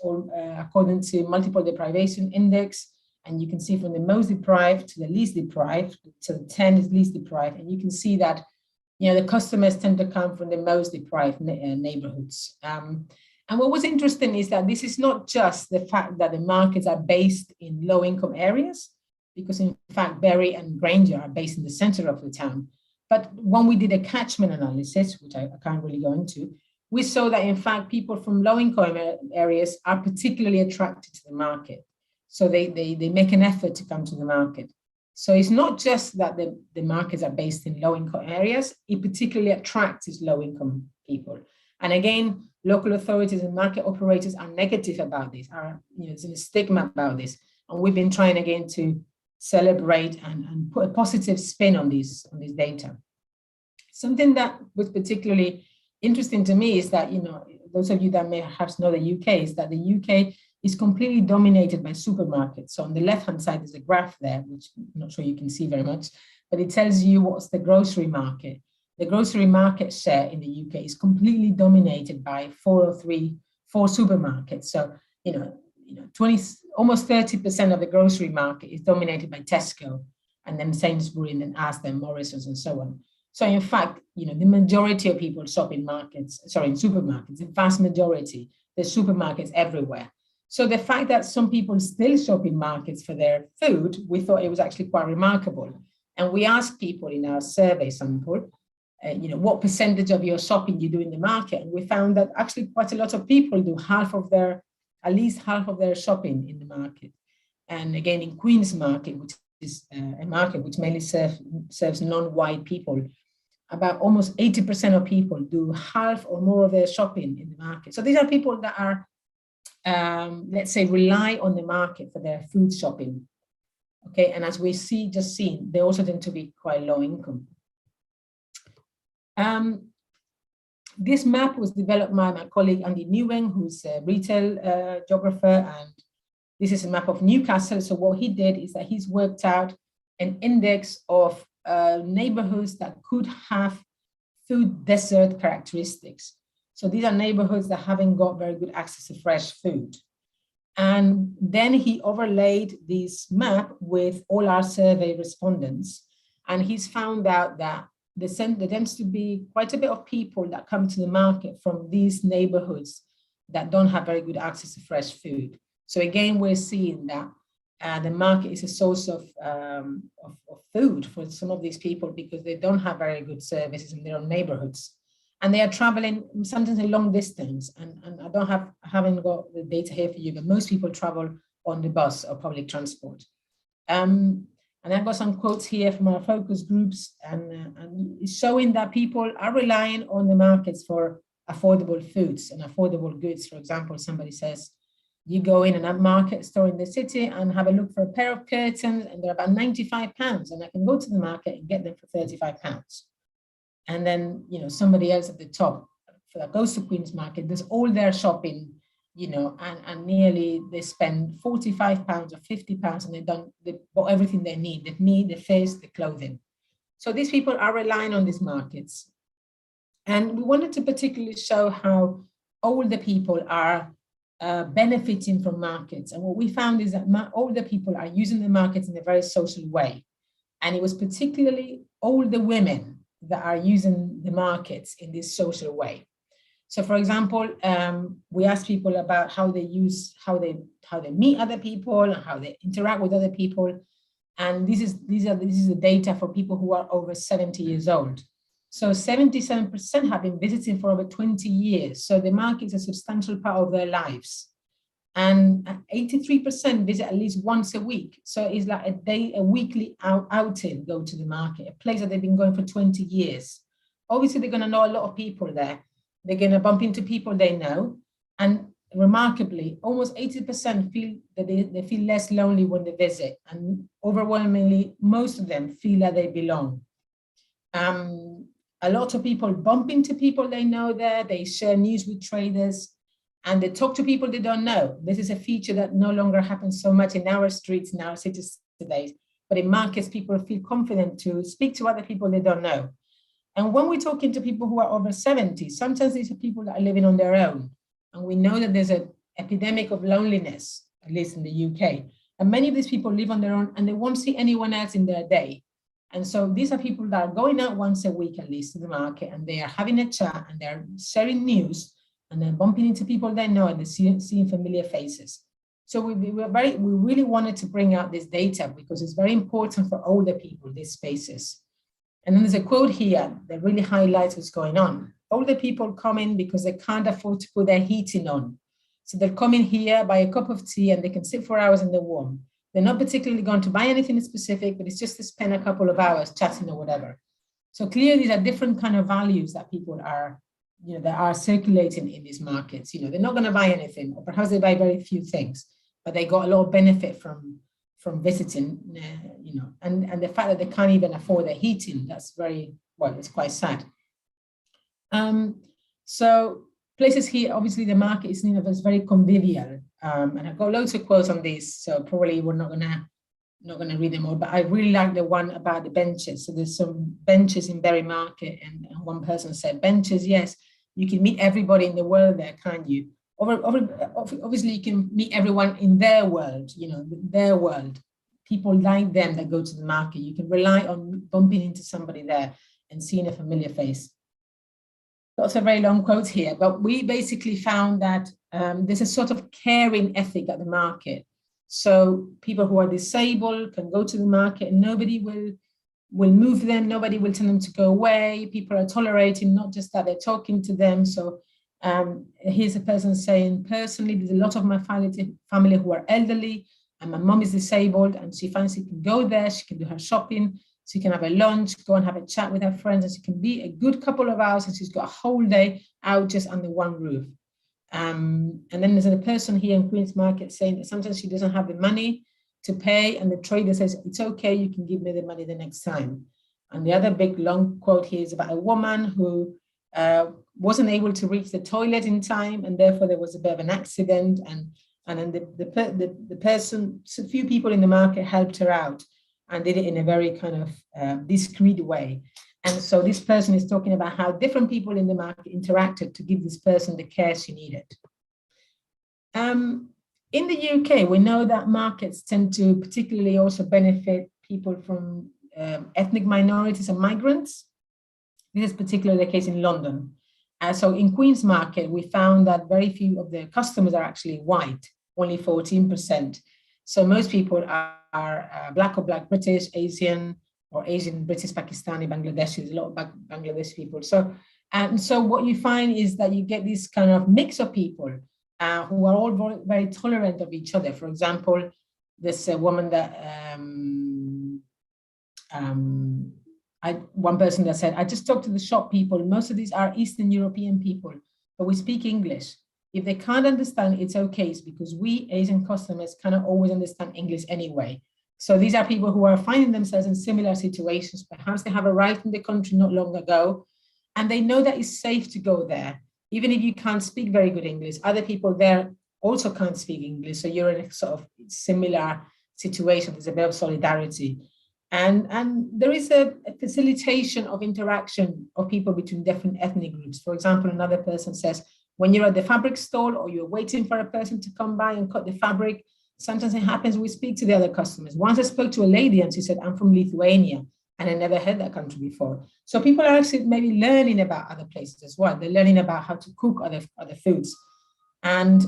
according to multiple deprivation index. And you can see from the most deprived to the least deprived, so the 10 is least deprived. And you can see that, the customers tend to come from the most deprived neighborhoods. And what was interesting is that this is not just the fact that the markets are based in low-income areas, because in fact, Bury and Granger are based in the center of the town. But when we did a catchment analysis, which I can't really go into, we saw that in fact, people from low-income areas are particularly attracted to the market. So they make an effort to come to the market. So it's not just that the markets are based in low-income areas, it particularly attracts these low-income people. And again, local authorities and market operators are negative about this, there's a stigma about this. And we've been trying again to celebrate and put a positive spin on this data. Something that was particularly interesting to me is that, those of you that may perhaps know the UK, is that the UK is completely dominated by supermarkets. So on the left-hand side, there's a graph there, which I'm not sure you can see very much, but it tells you what's the grocery market. The grocery market share in the UK is completely dominated by four supermarkets. So, almost 30% of the grocery market is dominated by Tesco, and then Sainsbury's, and then Asda, Morrisons, and so on. So in fact, the majority of people shop in supermarkets, the vast majority, there's supermarkets everywhere. So the fact that some people still shop in markets for their food, we thought it was actually quite remarkable. And we asked people in our survey sample, what percentage of your shopping you do in the market? And we found that actually quite a lot of people do at least half of their shopping in the market. And again, in Queen's Market, which is a market which mainly serves non-white people, about almost 80% of people do half or more of their shopping in the market. So these are people that are, let's say, rely on the market for their food shopping. Okay, and as we just seen, they also tend to be quite low income. This map was developed by my colleague Andy Newing, who's a retail geographer, and this is a map of Newcastle. So what he did is that he's worked out an index of neighborhoods that could have food desert characteristics. So these are neighborhoods that haven't got very good access to fresh food. And then he overlaid this map with all our survey respondents. And he's found out that there tends to be quite a bit of people that come to the market from these neighborhoods that don't have very good access to fresh food. So again, we're seeing that the market is a source of food for some of these people because they don't have very good services in their own neighborhoods. And they are traveling sometimes a long distance. And I haven't got the data here for you, but most people travel on the bus or public transport. And I've got some quotes here from our focus groups, and it's showing that people are relying on the markets for affordable foods and affordable goods. For example, somebody says, you go in a market store in the city and have a look for a pair of curtains, and they're about £95, and I can go to the market and get them for £35. And then, somebody else at the top that goes to Queen's Market does all their shopping, and nearly they spend £45 or £50, and they bought everything they need, the meat, the fish, the clothing. So these people are relying on these markets. And we wanted to particularly show how older people are benefiting from markets. And what we found is that older people are using the markets in a very social way. And it was particularly older women that are using the markets in this social way. So for example, we asked people about how they meet other people and how they interact with other people. And this is the data for people who are over 70 years old. So 77% have been visiting for over 20 years. So the market is a substantial part of their lives. And 83% visit at least once a week. So it's like a weekly outing, go to the market, a place that they've been going for 20 years. Obviously, they're going to know a lot of people there. They're going to bump into people they know. And remarkably, almost 80% feel that they feel less lonely when they visit. And overwhelmingly, most of them feel that they belong. A lot of people bump into people they know there. They share news with traders. And they talk to people they don't know. This is a feature that no longer happens so much in our streets, in our cities today. But in markets, people feel confident to speak to other people they don't know. And when we're talking to people who are over 70, sometimes these are people that are living on their own. And we know that there's an epidemic of loneliness, at least in the UK. And many of these people live on their own and they won't see anyone else in their day. And so these are people that are going out once a week, at least, to the market, and they are having a chat and they're sharing news and then bumping into people they know and they're seeing familiar faces. So we really wanted to bring out this data because it's very important for older people, these spaces. And then there's a quote here that really highlights what's going on. Older people come in because they can't afford to put their heating on. So they'll come in here, buy a cup of tea, and they can sit for hours in the warm. They're not particularly going to buy anything specific, but it's just to spend a couple of hours chatting or whatever. So clearly, these are different kind of values that people are, that are circulating in these markets. They're not going to buy anything, or perhaps they buy very few things, but they got a lot of benefit from visiting, and the fact that they can't even afford their heating, that's it's quite sad. So places here, obviously the market is seen as very convivial, and I've got loads of quotes on this, so probably we're not gonna read them all, but I really like the one about the benches. So there's some benches in Bury Market, and one person said, benches, yes, you can meet everybody in the world there, can't you? Obviously, you can meet everyone in their world, their world. People like them that go to the market. You can rely on bumping into somebody there and seeing a familiar face. Lots of very long quotes here, but we basically found that there's a sort of caring ethic at the market. So people who are disabled can go to the market and nobody will move them. Nobody will tell them to go away. People are tolerating, not just that they're talking to them. So here's a person saying, personally, there's a lot of my family who are elderly, and my mom is disabled, and she finds she can go there, she can do her shopping, she can have a lunch, go and have a chat with her friends, and she can be a good couple of hours, and she's got a whole day out just under one roof. And then there's a person here in Queen's Market saying that sometimes she doesn't have the money to pay, and the trader says, it's okay, you can give me the money the next time. And the other big long quote here is about a woman who wasn't able to reach the toilet in time, and therefore there was a bit of an accident, and then the person, so few people in the market helped her out and did it in a very kind of discreet way. And so this person is talking about how different people in the market interacted to give this person the care she needed. In the UK, we know that markets tend to particularly also benefit people from ethnic minorities and migrants. This is particularly the case in London. So in Queen's Market, we found that very few of the customers are actually white, only 14%. So most people are Black or Black British, Asian, or Asian, British, Pakistani, Bangladeshi. There's a lot of Bangladeshi people. So, and so what you find is that you get this kind of mix of people who are all very, very tolerant of each other. For example, this woman that, one person that said, I just talked to the shop people. Most of these are Eastern European people, but we speak English. If they can't understand, it's okay. It's because we Asian customers cannot always understand English anyway. So these are people who are finding themselves in similar situations. Perhaps they have arrived in the country not long ago, and they know that it's safe to go there. Even if you can't speak very good English, other people there also can't speak English. So you're in a sort of similar situation. There's a bit of solidarity. And there is a facilitation of interaction of people between different ethnic groups. For example, another person says, when you're at the fabric stall or you're waiting for a person to come by and cut the fabric, sometimes it happens we speak to the other customers. Once I spoke to a lady and she said, I'm from Lithuania, and I never heard that country before. So people are actually maybe learning about other places as well. They're learning about how to cook other foods. And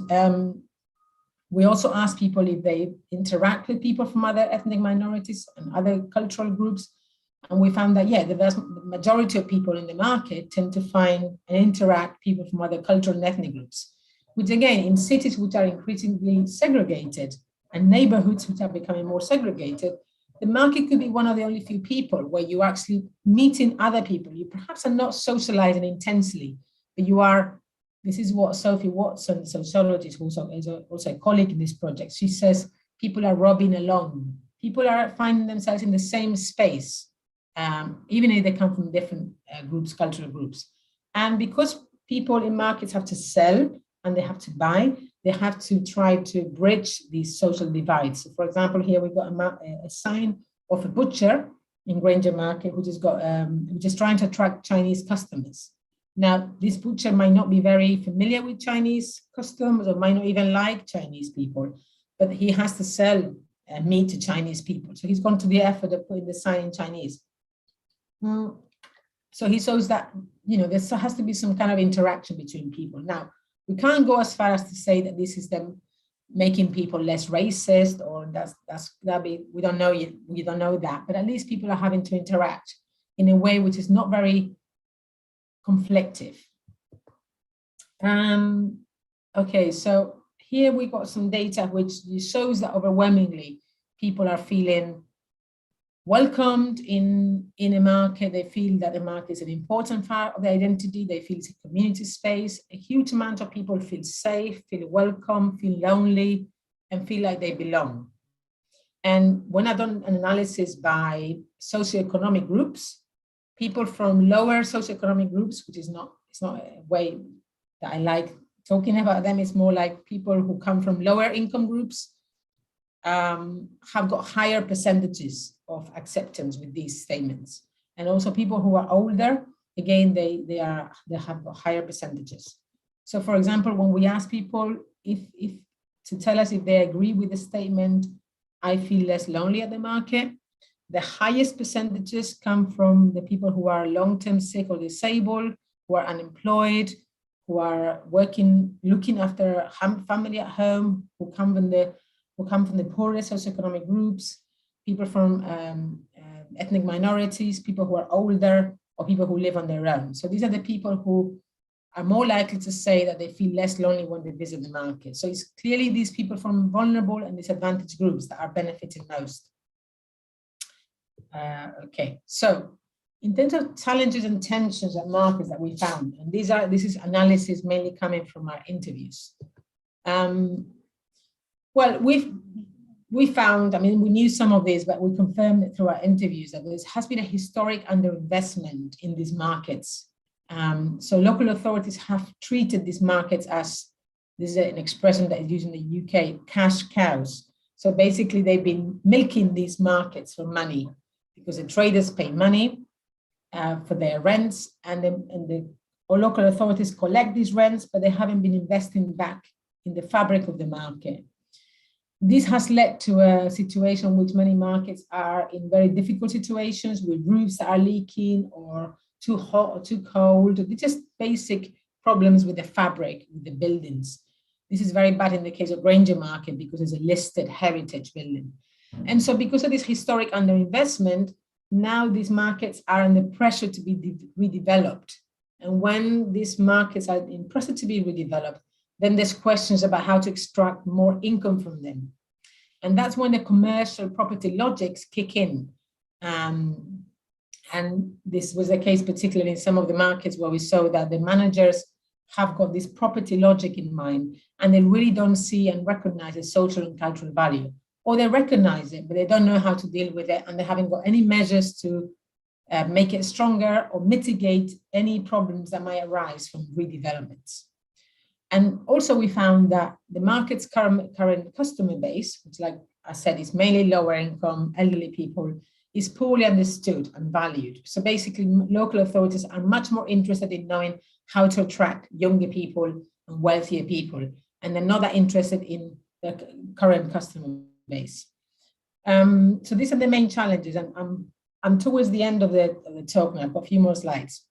we also ask people if they interact with people from other ethnic minorities and other cultural groups. And we found that, yeah, the majority of people in the market tend to find and interact people from other cultural and ethnic groups, which again, in cities which are increasingly segregated and neighborhoods which are becoming more segregated, the market could be one of the only few people where you actually meeting other people. You perhaps are not socializing intensely, but you are. This is what Sophie Watson, sociologist, who is also a colleague in this project, she says people are rubbing along. People are finding themselves in the same space, even if they come from different groups, cultural groups. And because people in markets have to sell and they have to buy, they have to try to bridge these social divides. So for example, here we've got a sign of a butcher in Granger Market, which is trying to attract Chinese customers. Now, this butcher might not be very familiar with Chinese customs or might not even like Chinese people, but he has to sell meat to Chinese people. So he's gone to the effort of putting the sign in Chinese. So he shows that, you know, there has to be some kind of interaction between people. Now, we can't go as far as to say that this is them making people less racist, or we don't know yet, we don't know that, but at least people are having to interact in a way which is not very conflictive. Okay, so here we got some data which shows that overwhelmingly people are feeling welcomed in a market. They feel that the market is an important part of their identity. They feel it's a community space. A huge amount of people feel safe, feel welcome, feel lonely, and feel like they belong. And when I've done an analysis by socioeconomic groups, people from lower socioeconomic groups, which is it's not a way that I like talking about them, it's more like people who come from lower income groups have got higher percentages of acceptance with these statements. And also people who are older, again, they have got higher percentages. So for example, when we ask people if to tell us if they agree with the statement, I feel less lonely at the market, the highest percentages come from the people who are long-term sick or disabled, who are unemployed, who are working, looking after family at home, who come from the poorest socioeconomic groups, people from ethnic minorities, people who are older, or people who live on their own. So these are the people who are more likely to say that they feel less lonely when they visit the market. So it's clearly these people from vulnerable and disadvantaged groups that are benefiting most. Okay, so in terms of challenges and tensions at markets that we found, and this is analysis mainly coming from our interviews. Well, we found, I mean, we knew some of this, but we confirmed it through our interviews that there has been a historic underinvestment in these markets. So local authorities have treated these markets as, this is an expression that is used in the UK, cash cows. So basically they've been milking these markets for money because the traders pay money for their rents, and the local authorities collect these rents, but they haven't been investing back in the fabric of the market. This has led to a situation in which many markets are in very difficult situations with roofs that are leaking or too hot or too cold. They're just basic problems with the fabric, with the buildings. This is very bad in the case of Granger Market because it's a listed heritage building. And so because of this historic underinvestment, now these markets are under pressure to be redeveloped. And when these markets are in pressure to be redeveloped, then there's questions about how to extract more income from them. And that's when the commercial property logics kick in. And this was the case particularly in some of the markets where we saw that the managers have got this property logic in mind, and they really don't see and recognize the social and cultural value. Or they recognize it, but they don't know how to deal with it, and they haven't got any measures to make it stronger or mitigate any problems that might arise from redevelopments. And also we found that the market's current customer base, which like I said, is mainly lower income, elderly people, is poorly understood and valued. So basically local authorities are much more interested in knowing how to attract younger people and wealthier people, and they're not that interested in the current customer base. So these are the main challenges, and I'm towards the end of the talk now. I've got a few more slides.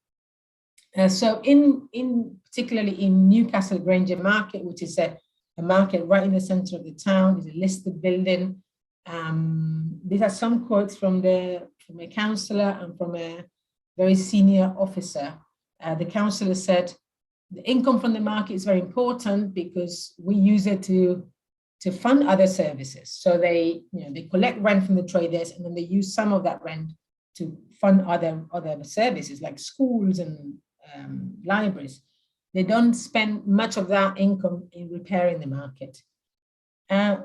So particularly in Newcastle Granger Market, which is a market right in the center of the town, is a listed building. These are some quotes from a councillor and from a very senior officer. The councillor said, the income from the market is very important because we use it to fund other services. So they collect rent from the traders, and then they use some of that rent to fund other services like schools and libraries. They don't spend much of that income in repairing the market.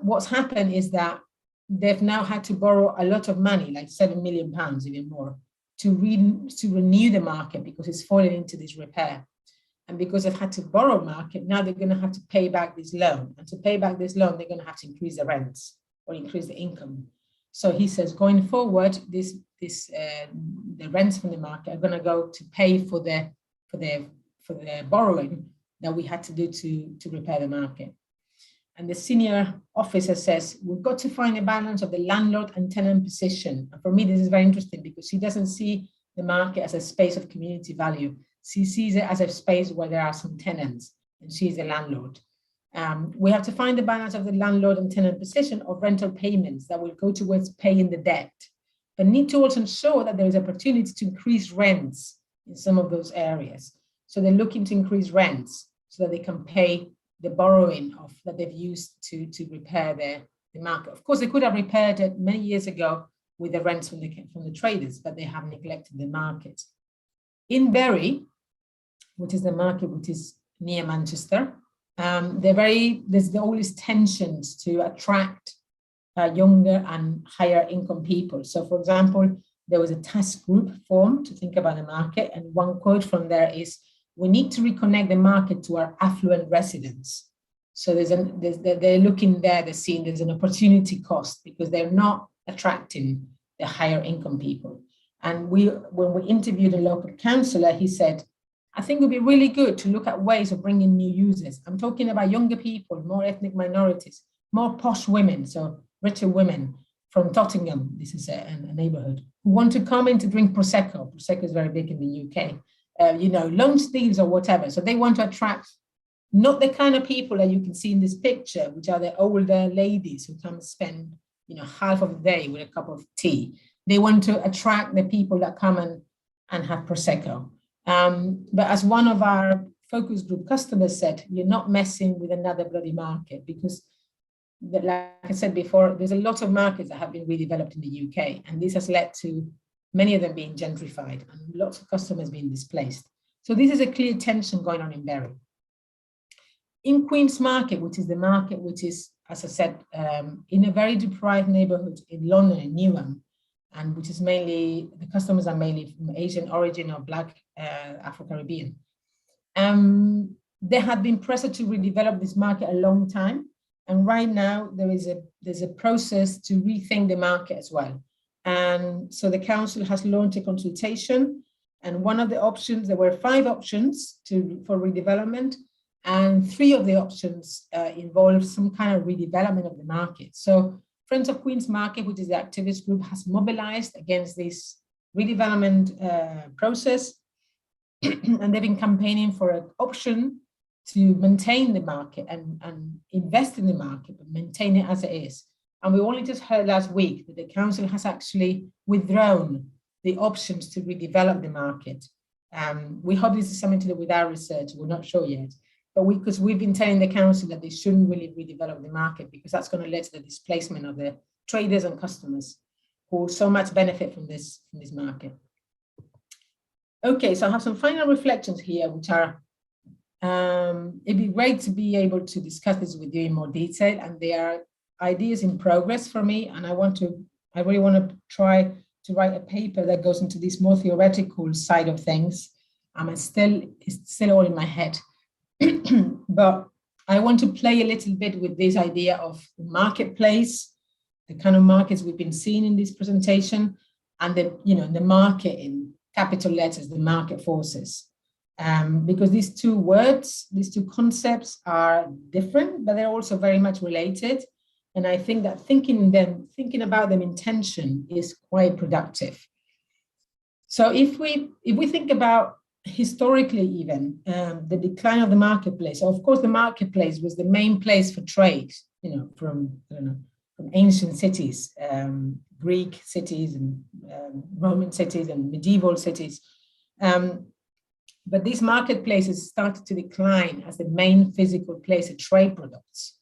What's happened is that they've now had to borrow a lot of money, like £7 million, even more, to renew the market because it's fallen into this repair. And because they've had to borrow market, now they're going to have to pay back this loan. And to pay back this loan, they're going to have to increase the rents or increase the income. So he says, going forward, the rents from the market are going to go to pay for the borrowing that we had to do to repair the market. And the senior officer says, we've got to find a balance of the landlord and tenant position. And for me, this is very interesting because he doesn't see the market as a space of community value. She sees it as a space where there are some tenants, and she's the landlord. We have to find the balance of the landlord and tenant position of rental payments that will go towards paying the debt, but need to also ensure that there is opportunity to increase rents in some of those areas. So they're looking to increase rents so that they can pay the borrowing that they've used to repair the market. Of course, they could have repaired it many years ago with the rents from the traders, but they have neglected the market. In Bury, which is the market which is near Manchester, there's always tensions to attract younger and higher income people. So for example, there was a task group formed to think about the market, and one quote from there is, we need to reconnect the market to our affluent residents. So they're looking there, they're seeing there's an opportunity cost because they're not attracting the higher income people. And when we interviewed a local councillor, he said, I think it would be really good to look at ways of bringing new users. I'm talking about younger people, more ethnic minorities, more posh women, so richer women from Tottenham, this is a neighborhood, who want to come in to drink Prosecco. Prosecco is very big in the UK. Lunch deals or whatever. So they want to attract not the kind of people that you can see in this picture, which are the older ladies who come spend, half of the day with a cup of tea. They want to attract the people that come and have Prosecco. But as one of our focus group customers said, you're not messing with another bloody market because, like I said before, there's a lot of markets that have been redeveloped in the UK, and this has led to many of them being gentrified and lots of customers being displaced. So this is a clear tension going on in Bury. In Queen's Market, which is the market which is as I said, in a very deprived neighborhood in London, in Newham, and which is mainly, the customers are mainly from Asian origin or Black Afro-Caribbean. There had been pressure to redevelop this market a long time. And right now there's a process to rethink the market as well. And so the council has launched a consultation, and one of the options, there were 5 options for redevelopment, and 3 of the options involve some kind of redevelopment of the market. So Friends of Queens Market, which is the activist group, has mobilized against this redevelopment process, and they've been campaigning for an option to maintain the market and invest in the market, but maintain it as it is. And we only just heard last week that the council has actually withdrawn the options to redevelop the market. We hope this is something to do with our research. We're not sure yet, but because we've been telling the council that they shouldn't really redevelop the market, because that's going to lead to the displacement of the traders and customers who so much benefit from this market. Okay, so I have some final reflections here, which are, it'd be great to be able to discuss this with you in more detail, and they are ideas in progress for me, and I really want to try to write a paper that goes into this more theoretical side of things. It's still all in my head, but I want to play a little bit with this idea of the marketplace, the kind of markets we've been seeing in this presentation, and the market in capital letters, the market forces. Because these two words, these two concepts are different, but they're also very much related. And I think that thinking about them in tension is quite productive. So if we think about historically even the decline of the marketplace, of course the marketplace was the main place for trade, from ancient cities, Greek cities and Roman cities and medieval cities. But these marketplaces started to decline as the main physical place to trade products.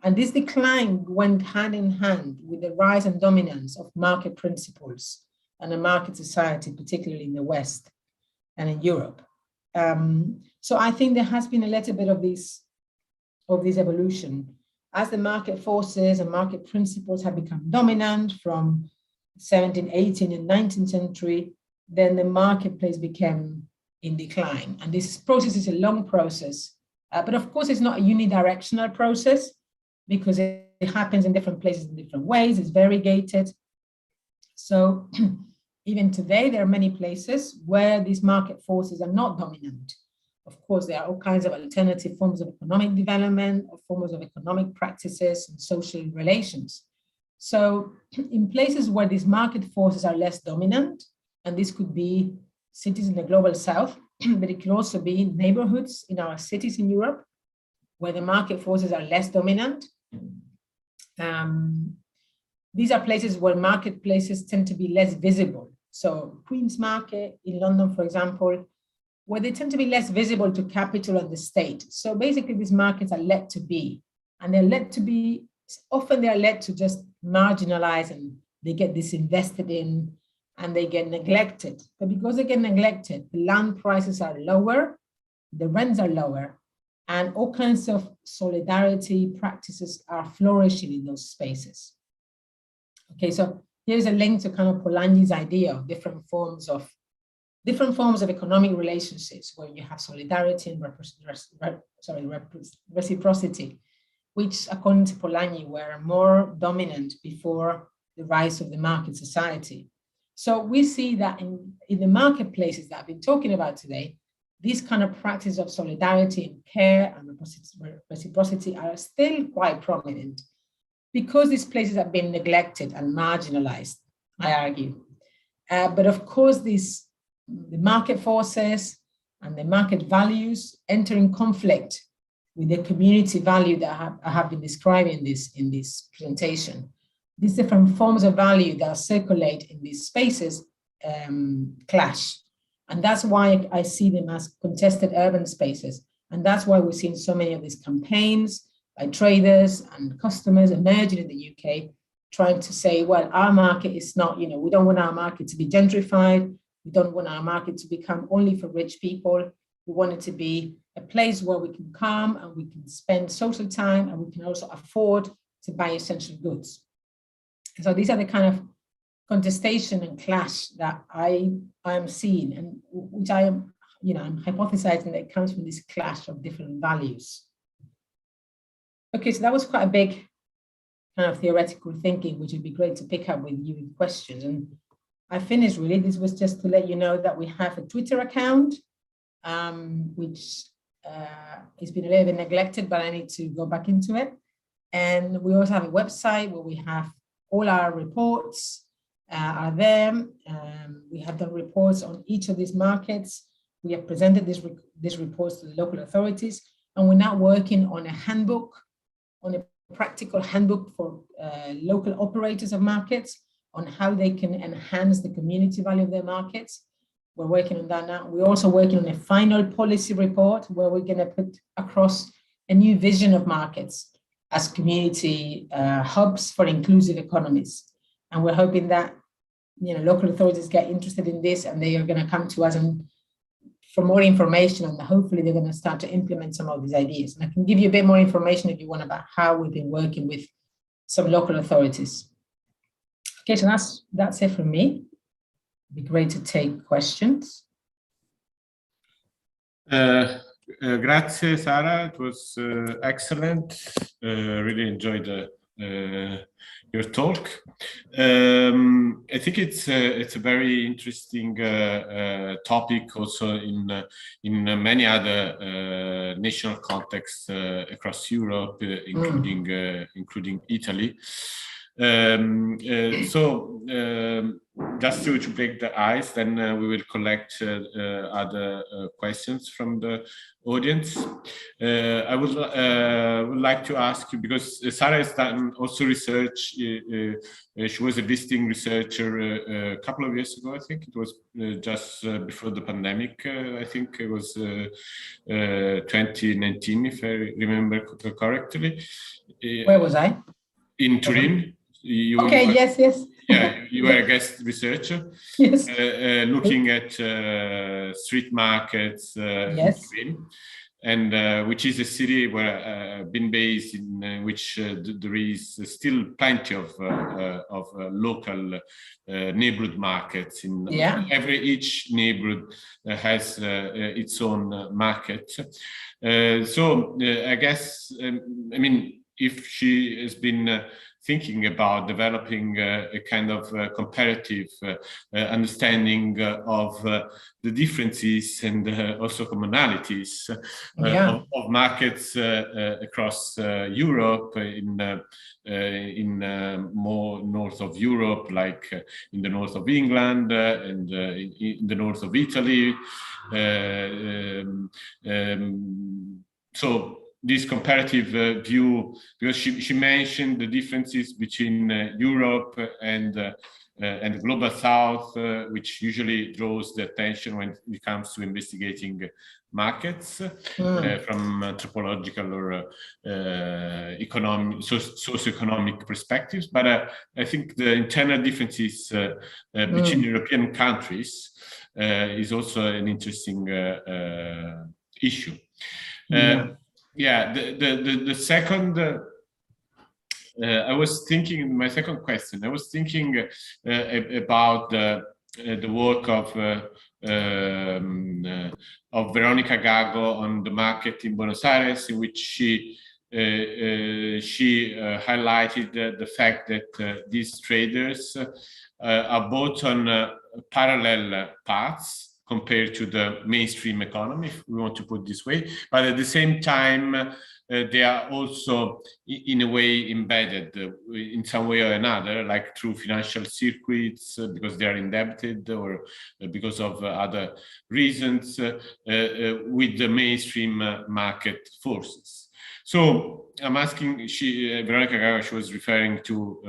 And this decline went hand in hand with the rise and dominance of market principles and a market society, particularly in the West and in Europe. So I think there has been a little bit of this evolution. As the market forces and market principles have become dominant from 17th, 18th, and 19th century, then the marketplace became in decline. And this process is a long process, but of course it's not a unidirectional process, because it happens in different places in different ways, it's variegated. So even today, there are many places where these market forces are not dominant. Of course, there are all kinds of alternative forms of economic development, or forms of economic practices and social relations. So in places where these market forces are less dominant, and this could be cities in the global South, but it could also be neighborhoods in our cities in Europe, where the market forces are less dominant. These are places where marketplaces tend to be less visible. So Queen's Market in London, for example, where they tend to be less visible to capital and the state. So basically these markets are led to be, and they're led to be, often they're led to just marginalize, and they get disinvested in, and they get neglected. But because they get neglected, the land prices are lower, the rents are lower, and all kinds of solidarity practices are flourishing in those spaces. Okay, so here's a link to kind of Polanyi's idea of different forms of economic relationships, where you have solidarity and reciprocity, which according to Polanyi were more dominant before the rise of the market society. So we see that in the marketplaces that I've been talking about today, these kind of practices of solidarity and care and reciprocity are still quite prominent, because these places have been neglected and marginalized, I argue. But of course, the market forces and the market values enter in conflict with the community value that I have been describing in this presentation. These different forms of value that circulate in these spaces clash. And that's why I see them as contested urban spaces. And that's why we're seeing so many of these campaigns by traders and customers emerging in the UK, trying to say, well, our market is not, we don't want our market to be gentrified. We don't want our market to become only for rich people. We want it to be a place where we can come and we can spend social time, and we can also afford to buy essential goods. So these are the kind of contestation and clash that I am seeing, and which I am, I'm hypothesizing that it comes from this clash of different values. Okay, so that was quite a big kind of theoretical thinking, which would be great to pick up with you in questions. And I finished really. This was just to let you know that we have a Twitter account, which has been a little bit neglected, but I need to go back into it. And we also have a website where we have all our reports are there. We have done reports on each of these markets. We have presented these reports to the local authorities, and we're now working on a handbook, on a practical handbook for local operators of markets on how they can enhance the community value of their markets. We're working on that now. We're also working on a final policy report where we're going to put across a new vision of markets as community hubs for inclusive economies. And we're hoping that local authorities get interested in this, and they are going to come to us and for more information, and hopefully they're going to start to implement some of these ideas. And I can give you a bit more information if you want about how we've been working with some local authorities. Okay, so that's it from me. It'd be great to take questions. Grazie, Sara. It was excellent. Really enjoyed your talk. I think it's a very interesting topic, also in many other national contexts across Europe, including Italy. Just to break the ice, then we will collect other questions from the audience. I would like to ask you, because Sara has done also research. She was a visiting researcher a couple of years ago. I think it was just before the pandemic. I think it was 2019, if I remember correctly. Where was I? In Turin. Yes. Yeah, you were a guest researcher. Yes. Looking at street markets in Turin, and which is a city where I've been based in, which there is still plenty of local neighborhood markets. Each neighborhood has its own market. So I guess, if she has been thinking about developing a kind of comparative understanding of the differences and also commonalities of markets across Europe, in more north of Europe, like in the north of England and in the north of Italy. So this comparative view, because she mentioned the differences between Europe and the global South, which usually draws the attention when it comes to investigating markets from anthropological or socioeconomic perspectives. But I think the internal differences between European countries is also an interesting issue. The second, I was thinking, my second question, I was thinking about the work of Veronica Gago on the market in Buenos Aires, in which she highlighted the fact that these traders are both on parallel paths compared to the mainstream economy, if we want to put it this way. But at the same time, they are also in a way embedded in some way or another, like through financial circuits, because they are indebted or because of other reasons, with the mainstream market forces. So I'm asking, Veronica Gago, she was referring to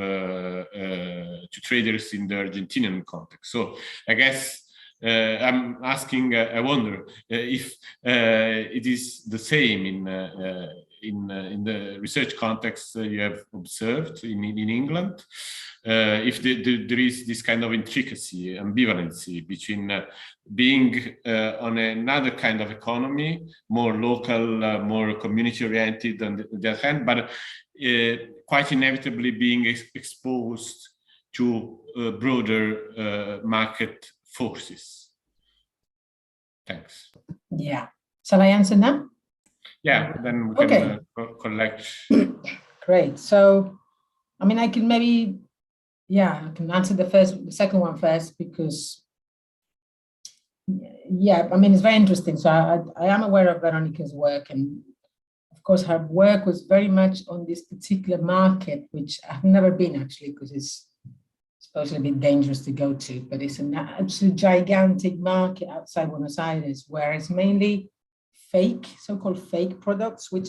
traders in the Argentinian context. So I guess I'm asking, I wonder if it is the same in the research context you have observed in England, if there is this kind of intricacy, ambivalency between being on another kind of economy, more local, more community-oriented on the other hand, but quite inevitably being exposed to broader market forces. Thanks. Yeah. Shall I answer now? Yeah, then we can collect. Great. So, I mean, I can maybe, I can answer the second one first, because, yeah, I mean, it's very interesting. So I am aware of Veronica's work, and of course, her work was very much on this particular market, which I've never been actually, because it's supposed to be dangerous to go to, but it's an absolute gigantic market outside Buenos Aires, where it's mainly fake, so-called fake products, which,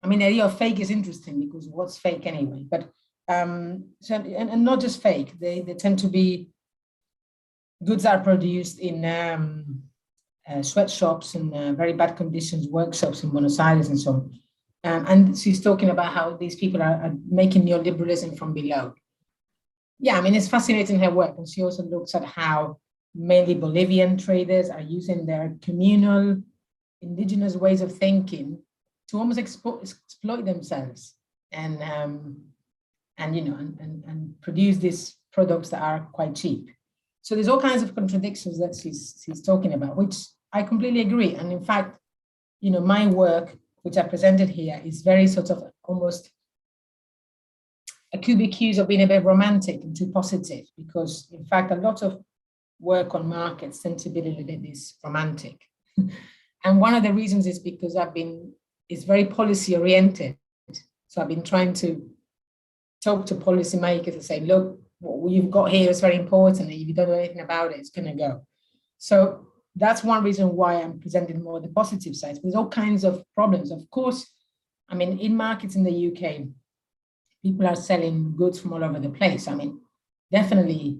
I mean, the idea of fake is interesting, because what's fake anyway? But so, and not just fake, they tend to be goods that are produced in sweatshops and very bad conditions, workshops in Buenos Aires and so on. And she's talking about how these people are making neoliberalism from below. Yeah, I mean, it's fascinating her work. And she also looks at how mainly Bolivian traders are using their communal indigenous ways of thinking to almost exploit themselves and produce these products that are quite cheap. So there's all kinds of contradictions that she's talking about, which I completely agree. And in fact, my work, which I presented here, is very sort of almost could be accused of being a bit romantic and too positive, because in fact, a lot of work on markets tend to be a little bit this romantic. And one of the reasons is because it's very policy oriented. So I've been trying to talk to policymakers and say, look, what you've got here is very important, and if you don't know anything about it, it's going to go. So that's one reason why I'm presenting more the positive side. There's all kinds of problems. Of course, I mean, in markets in the UK, people are selling goods from all over the place. I mean, definitely,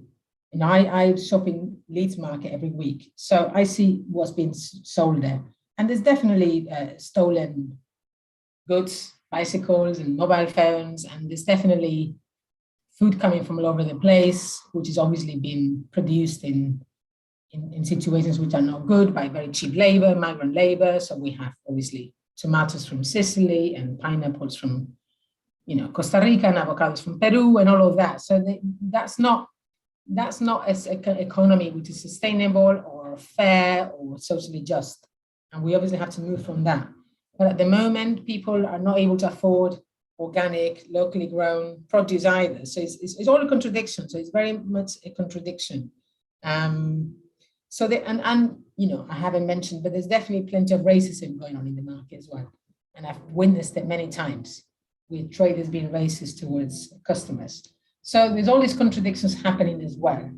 I shop in Leeds Market every week, so I see what's being sold there. And there's definitely stolen goods, bicycles and mobile phones, and there's definitely food coming from all over the place, which is obviously being produced in situations which are not good by very cheap labor, migrant labor. So we have obviously tomatoes from Sicily and pineapples from Costa Rica and avocados from Peru and all of that. So that's not an economy which is sustainable or fair or socially just. And we obviously have to move from that. But at the moment, people are not able to afford organic, locally grown produce either. So it's all a contradiction. So it's very much a contradiction. So I haven't mentioned, but there's definitely plenty of racism going on in the market as well. And I've witnessed it many times, with traders being racist towards customers. So there's all these contradictions happening as well.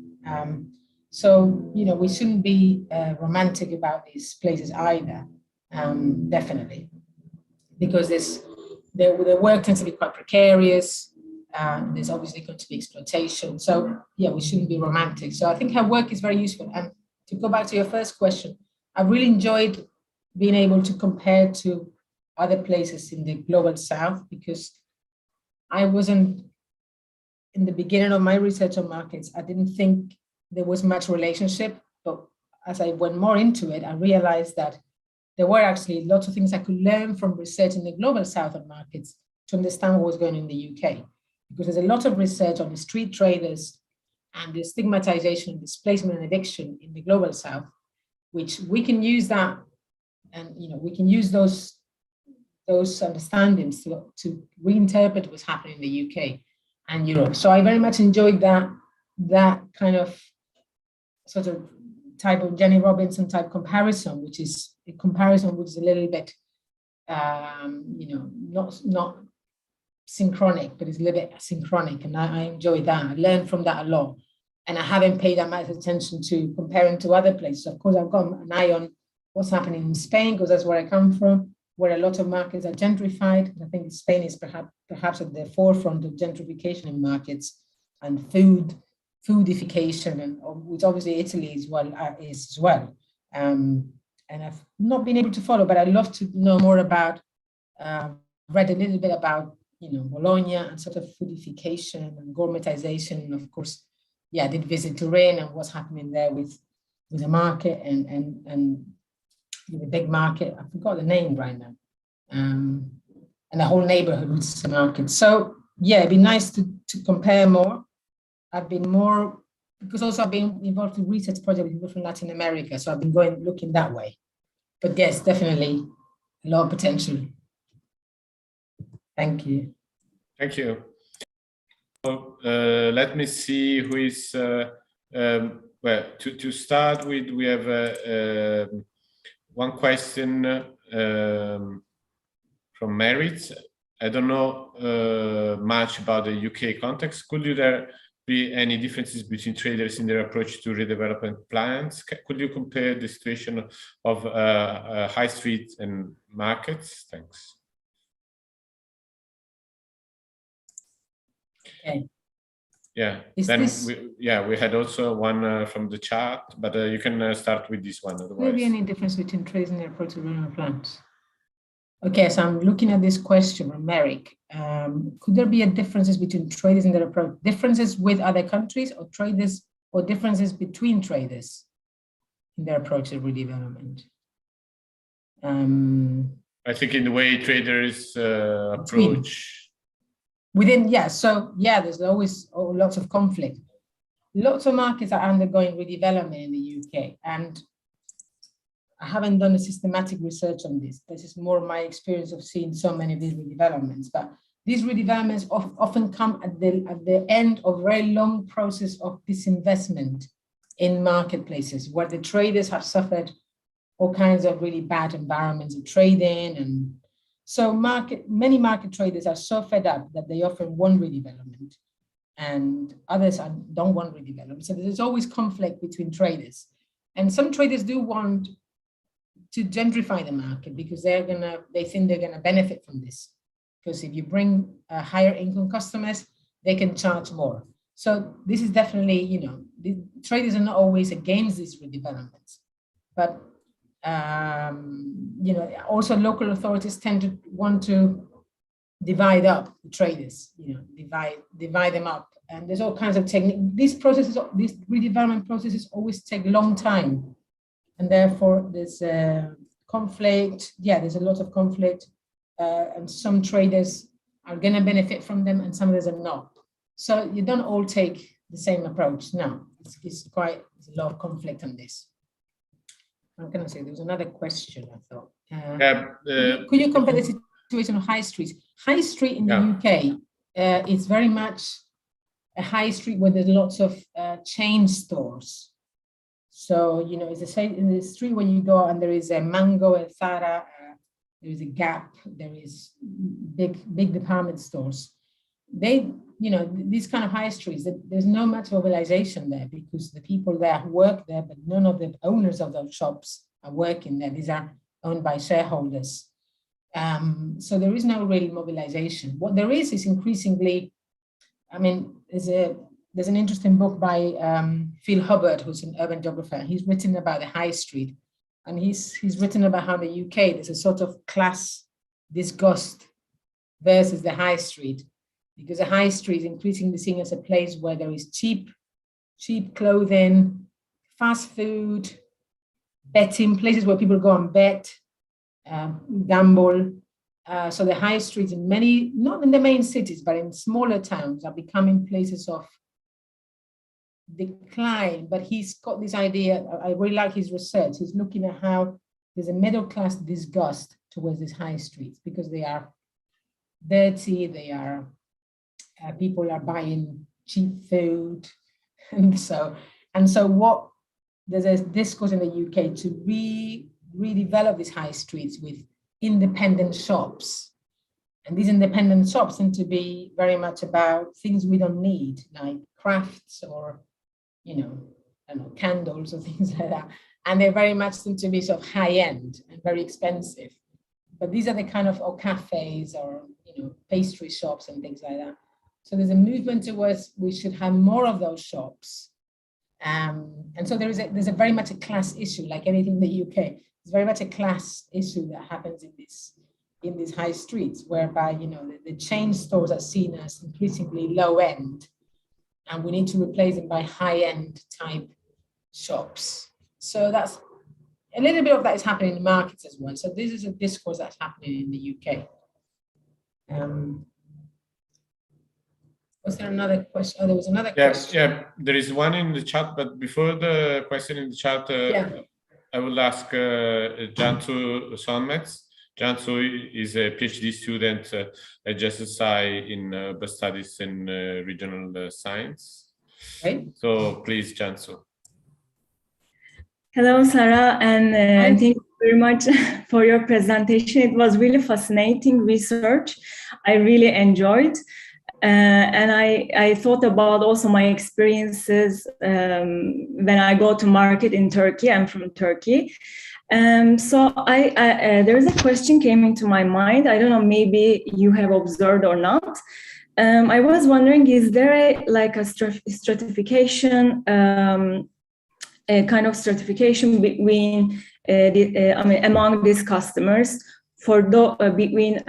So we shouldn't be romantic about these places either, definitely, because the work tends to be quite precarious. There's obviously going to be exploitation. So yeah, we shouldn't be romantic. So I think her work is very useful. And to go back to your first question, I really enjoyed being able to compare to other places in the global south, because I wasn't, in the beginning of my research on markets, I didn't think there was much relationship, but as I went more into it, I realized that there were actually lots of things I could learn from research in the global south of markets to understand what was going on in the UK. Because there's a lot of research on the street traders and the stigmatization, displacement and eviction in the global south, which we can use that, and we can use those understandings to reinterpret what's happening in the UK and Europe. So I very much enjoyed that kind of sort of type of Jenny Robinson type comparison, which is a comparison which is a little bit, not synchronic, but it's a little bit asynchronic. And I enjoyed that. I learned from that a lot. And I haven't paid that much attention to comparing to other places. Of course, I've got an eye on what's happening in Spain, because that's where I come from, where a lot of markets are gentrified. I think Spain is perhaps at the forefront of gentrification in markets and foodification, and which obviously Italy is as well. And I've not been able to follow, but I'd love to know more about, read a little bit about, Bologna and sort of foodification and gourmetization. And of course, I did visit Turin and what's happening there with the market and the big market. I forgot the name right now. And the whole neighborhood was the market. So it'd be nice to compare more. I've been more, because also I've been involved in research projects with people from Latin America. So I've been looking that way. But yes, definitely a lot of potential. Thank you. Thank you. So, let me see who is, well, to start with, we have one question from Merit. I don't know much about the UK context. Could there be any differences between traders in their approach to redevelopment plans? Could you compare the situation of high street and markets? Thanks. Okay. Yeah. We had also one from the chat, but you can start with this one. Otherwise. Will there be any difference between traders in their approach to redevelopment plans? Okay, so I'm looking at this question from Merrick. Could there be differences between traders in their approach? Differences with other countries or traders, or differences between traders in their approach to redevelopment? I think in the way traders approach. Within, there's always lots of conflict. Lots of markets are undergoing redevelopment in the UK, and I haven't done a systematic research on this. This is more my experience of seeing so many of these redevelopments. But these redevelopments often come at the end of a very long process of disinvestment in marketplaces, where the traders have suffered all kinds of really bad environments of trading. And so many market traders are so fed up that they often want redevelopment, and others don't want redevelopment. So there's always conflict between traders. And some traders do want to gentrify the market because they think they're gonna benefit from this. Because if you bring higher income customers, they can charge more. So this is definitely, the traders are not always against these redevelopments, but also local authorities tend to want to divide up the traders, divide them up. And there's all kinds of techniques. These redevelopment processes always take a long time. And therefore there's conflict. There's a lot of conflict. And some traders are going to benefit from them and some others are not. So you don't all take the same approach. No, there's a lot of conflict on this. I'm going to say there was another question, I thought. Could you compare the situation of high streets? High street in the UK is very much a high street where there's lots of chain stores. So, it's the same in the street where you go and there is a Mango and Zara, there is a Gap, there is big department stores. These kind of high streets, there's no much mobilization there because the people there work there, but none of the owners of those shops are working there. These are owned by shareholders. So there is no real mobilization. What there is increasingly, there's an interesting book by Phil Hubbard, who's an urban geographer. He's written about the high street, and he's written about how in the UK there's a sort of class disgust versus the high street, because the high street is increasingly seen as a place where there is cheap clothing, fast food, betting, places where people go and bet, gamble. So the high streets in many, not in the main cities, but in smaller towns are becoming places of decline. But he's got this idea, I really like his research. He's looking at how there's a middle class disgust towards these high streets because they are dirty, people are buying cheap food. And so there's a discourse in the UK to redevelop these high streets with independent shops. And these independent shops tend to be very much about things we don't need, like crafts or, candles or things like that. And they very much seem to be sort of high end and very expensive. But these are the kind of cafes or, pastry shops and things like that. So there's a movement towards we should have more of those shops. And so there's a very much a class issue, like anything in the UK. It's very much a class issue that happens in this in these high streets, whereby, you know, the chain stores are seen as increasingly low end, and we need to replace them by high end type shops. So that's a little bit of that is happening in the markets as well. So this is a discourse that's happening in the UK. Was there another question? Oh, there was another question. Yeah, there is one in the chat, but before the question in the chat, I will ask Cansu Sonmez. Cansu is a PhD student at JSSI in urban studies and regional science. Right. So please, Cansu. Hello, Sara, and thank you very much for your presentation. It was really fascinating research. I really enjoyed. And I thought about also my experiences when I go to market in Turkey. I'm from Turkey. So there is a question came into my mind. I don't know, maybe you have observed or not. I was wondering, is there a stratification, a kind of stratification between among these customers between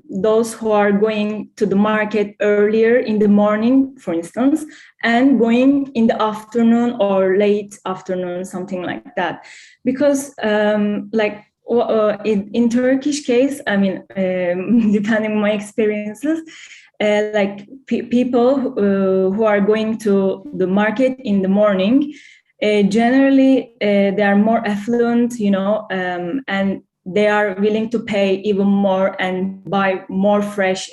those who are going to the market earlier in the morning, for instance, and going in the afternoon or late afternoon, something like that. Because in Turkish case, depending on my experiences, people who are going to the market in the morning, generally they are more affluent, you know, and they are willing to pay even more and buy more fresh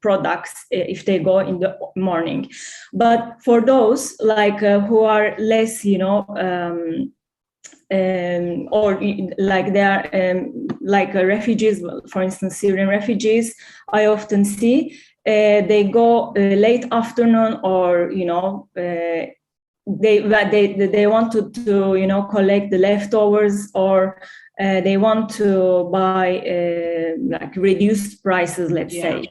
products if they go in the morning. But for those who are less, you know, or like they are refugees, for instance, Syrian refugees, I often see they go late afternoon, or you know, they want to you know, collect the leftovers, or they want to buy reduced prices, let's say.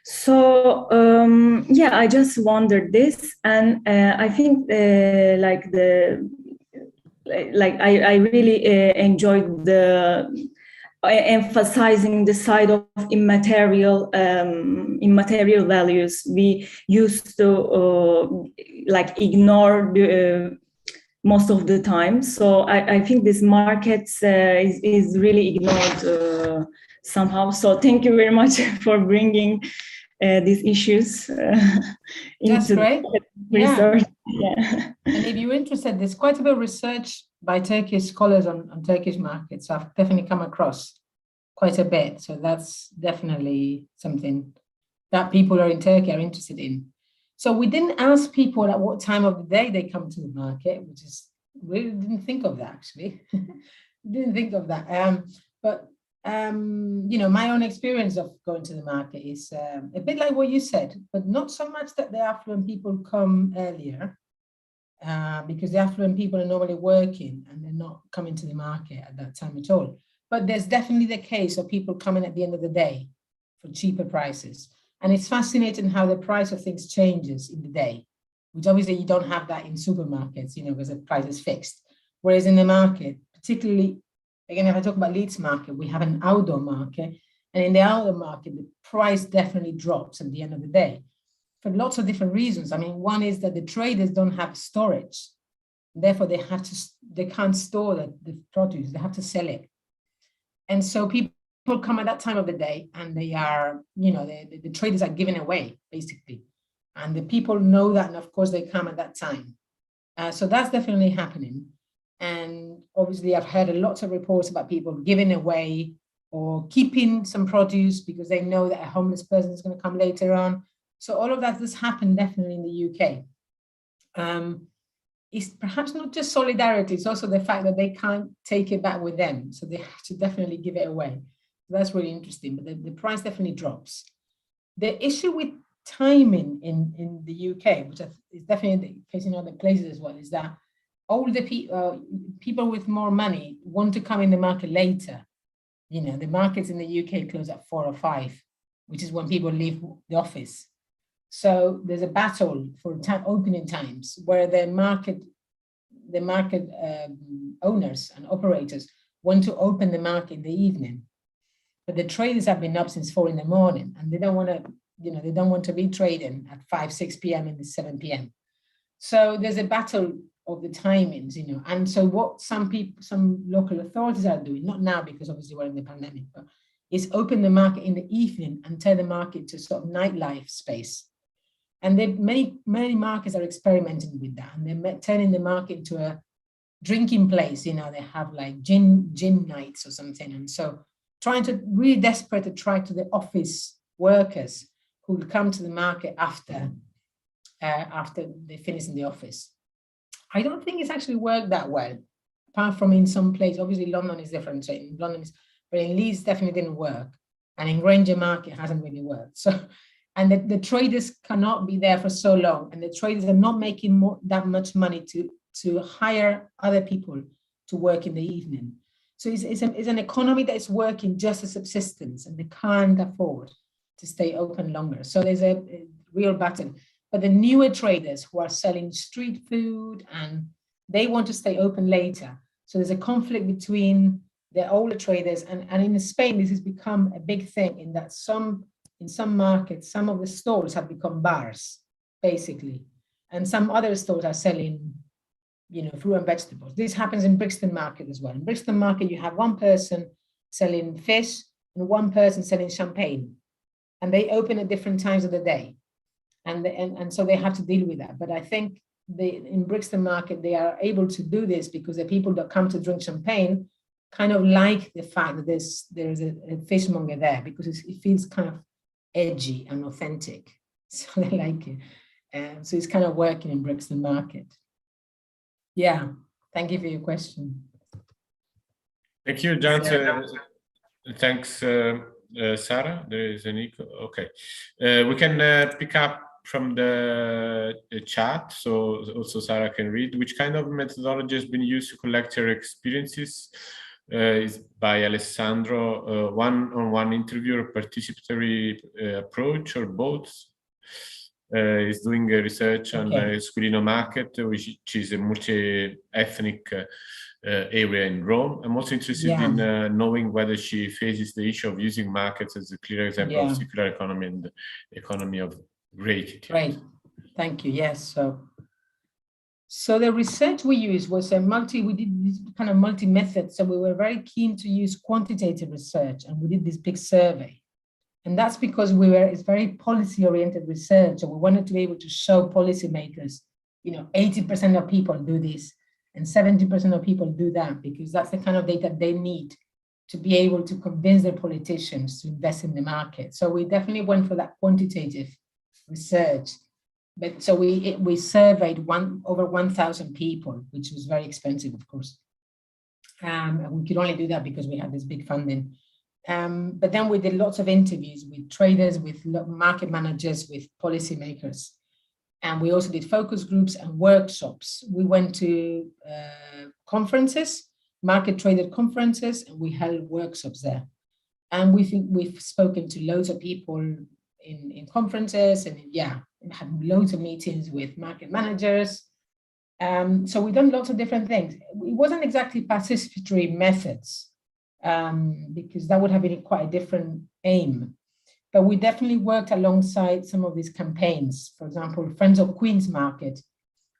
So I just wondered this, and I think I really enjoyed the emphasizing the side of immaterial values. We used to ignore most of the time. So I think this market is really ignored somehow. So thank you very much for bringing these issues into the research. Yeah. And if you're interested, there's quite a bit of research by Turkish scholars on Turkish markets. So I've definitely come across quite a bit. So that's definitely something that people in Turkey are interested in. So we didn't ask people at what time of the day they come to the market, which is, we didn't think of that actually. Didn't think of that. You know, my own experience of going to the market is a bit like what you said, but not so much that the affluent people come earlier, because the affluent people are normally working and they're not coming to the market at that time at all. But there's definitely the case of people coming at the end of the day for cheaper prices. And it's fascinating how the price of things changes in the day, which obviously you don't have that in supermarkets, you know, because the price is fixed. Whereas in the market, particularly, again, if I talk about Leeds market, we have an outdoor market. And in the outdoor market, the price definitely drops at the end of the day for lots of different reasons. I mean, one is that the traders don't have storage. Therefore, they can't store the produce, they have to sell it. And so people come at that time of the day and they are, you know, the traders are giving away basically. And the people know that, and of course they come at that time. So that's definitely happening. And obviously I've heard lots of reports about people giving away or keeping some produce because they know that a homeless person is going to come later on. So all of that does happen definitely in the UK. It's perhaps not just solidarity, it's also the fact that they can't take it back with them. So they have to definitely give it away. So that's really interesting, but the price definitely drops. The issue with timing in the UK, which is definitely the case in other places as well, is that older people with more money want to come in the market later. You know, the markets in the UK close at 4 or 5, which is when people leave the office. So there's a battle for opening times where the market owners and operators want to open the market in the evening. but the traders have been up since 4 in the morning, and they don't want to, they don't want to be trading at 5, 6 p.m. and 7 p.m. So there's a battle of the timings, and so what some local authorities are doing, not now because obviously we're in the pandemic, but is open the market in the evening and turn the market to sort of nightlife space. And many markets are experimenting with that, and they're turning the market into a drinking place. They have like gin nights or something, and so trying to really desperate to try to the office workers who will come to the market after they finish in the office. I don't think it's actually worked that well, apart from in some places. Obviously, London is different. So in London, but in Leeds definitely didn't work, and in Granger Market hasn't really worked. So, and the traders cannot be there for so long, and the traders are not making that much money to hire other people to work in the evening. So it's an economy that is working just as subsistence, and they can't afford to stay open longer. So there's a real battle. But the newer traders who are selling street food, and they want to stay open later. So there's a conflict between the older traders, and in Spain, this has become a big thing in that in some markets, some of the stores have become bars, basically. And some other stores are selling, fruit and vegetables. This happens in Brixton Market as well. In Brixton Market, you have one person selling fish and one person selling champagne. And they open at different times of the day. And so they have to deal with that. But I think in Brixton Market, they are able to do this because the people that come to drink champagne kind of like the fact that there's a fishmonger there, because it feels kind of edgy and authentic. So they like it. So it's kind of working in Brixton Market. Yeah, thank you for your question. Thank you, John. Thanks, Sara. There is an echo. Okay. We can pick up from the chat, so also Sara can read. Which kind of methodology has been used to collect your experiences? Is by Alessandro, one-on-one interview or participatory approach, or both? Is doing research on the Squilino market, which is a multi-ethnic area in Rome. I'm also interested in knowing whether she faces the issue of using markets as a clear example of circular economy and the economy of gratitude. Great, thank you. Yes, so the research we used was we did this kind of multi-method. So we were very keen to use quantitative research, and we did this big survey. And that's because it's very policy-oriented research, and we wanted to be able to show policymakers, 80% of people do this and 70% of people do that, because that's the kind of data they need to be able to convince their politicians to invest in the market. So we definitely went for that quantitative research. But so we surveyed over 1,000 people, which was very expensive, of course. And we could only do that because we had this big funding. But then we did lots of interviews with traders, with market managers, with policymakers. And we also did focus groups and workshops. We went to conferences, market traded conferences, and we held workshops there. And we've spoken to loads of people in conferences, and had loads of meetings with market managers. So we've done lots of different things. It wasn't exactly participatory methods, because that would have been quite a different aim. But we definitely worked alongside some of these campaigns. For example, Friends of Queen's Market,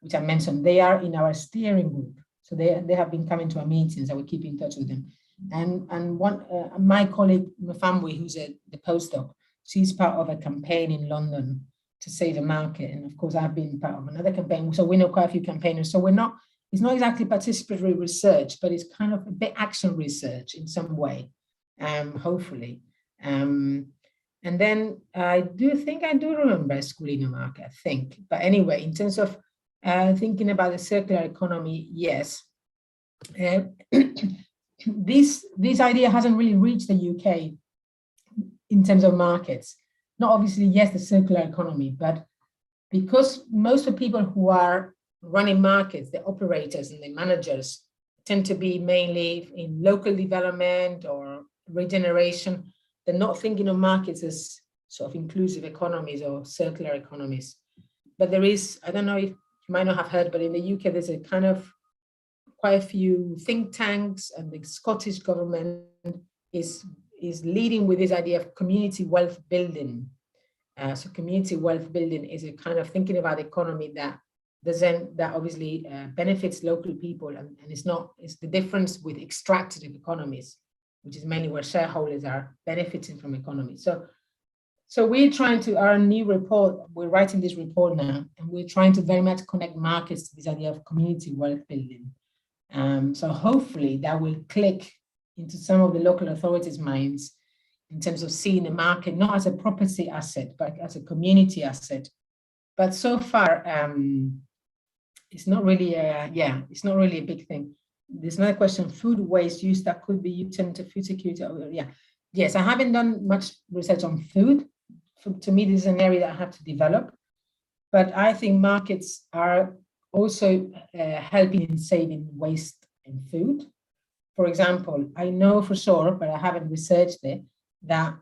which I mentioned, they are in our steering group. So they have been coming to our meetings, and we keep in touch with them. And one my colleague, Mafambwe, who's the postdoc, she's part of a campaign in London to save a market. And of course, I've been part of another campaign. So we know quite a few campaigners. So it's not exactly participatory research, but it's kind of a bit action research in some way, hopefully. And then I do remember Squilino market, I think. But anyway, in terms of thinking about the circular economy, yes. This idea hasn't really reached the UK in terms of markets. Not obviously, yes, the circular economy, but because most of the people who are running markets, the operators and the managers, tend to be mainly in local development or regeneration, they're not thinking of markets as sort of inclusive economies or circular economies. But there is, I don't know if you might not have heard, but in the UK, there's a kind of quite a few think tanks, and the Scottish government is is leading with this idea of community wealth building. So community wealth building is a kind of thinking about the economy that obviously benefits local people, and it's the difference with extractive economies, which is mainly where shareholders are benefiting from economy. So we're trying to, our new report, we're writing this report now, and we're trying to very much connect markets to this idea of community wealth building. So hopefully that will click into some of the local authorities' minds in terms of seeing the market not as a property asset, but as a community asset. But so far, it's not really it's not really a big thing. There's another question: food waste use that could be used into food security. Yes, I haven't done much research on food. To me, this is an area that I have to develop. But I think markets are also helping in saving waste in food. For example, I know for sure, but I haven't researched it, that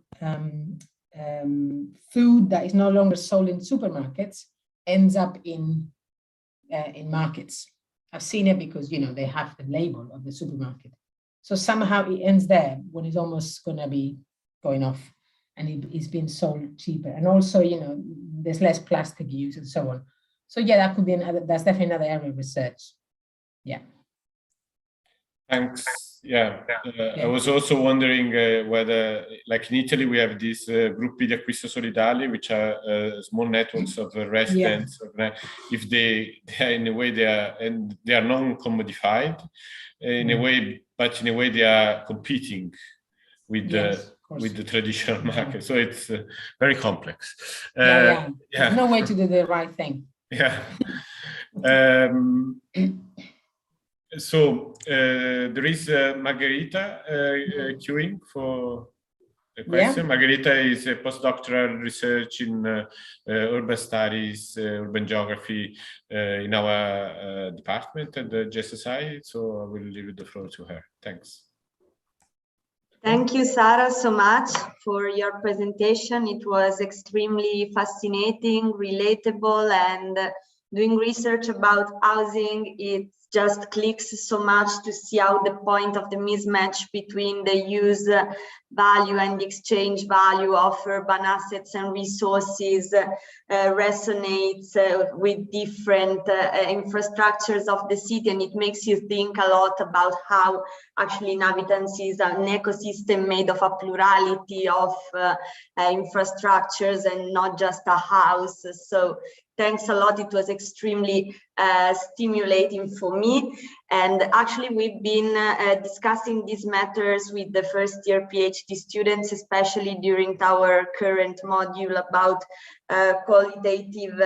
food that is no longer sold in supermarkets ends up in markets. I've seen it because, you know, they have the label of the supermarket. So somehow it ends there when it's almost going to be going off, and it's being sold cheaper. And also, you know, there's less plastic use and so on. So yeah, that could be that's definitely another area of research. Yeah. Thanks. Yeah, I was also wondering whether, like in Italy, we have these gruppi di acquisto solidali, which are small networks of residents. If they are in a way they are non-commodified in a way, but in a way they are competing with the traditional market. So it's very complex. There's no way to do the right thing. Yeah. So there is Margherita queuing for a question. Margherita is a postdoctoral research in urban studies, urban geography in our department at the GSSI. So I will leave the floor to her. Thanks. Thank you, Sara, so much for your presentation. It was extremely fascinating, relatable, and doing research about housing, it just clicks so much to see how the point of the mismatch between the use value and the exchange value of urban assets and resources resonates with different infrastructures of the city, and it makes you think a lot about how actually inhabitants is an ecosystem made of a plurality of infrastructures and not just a house. So thanks a lot. It was extremely stimulating for me. And actually, we've been discussing these matters with the first year PhD students, especially during our current module about qualitative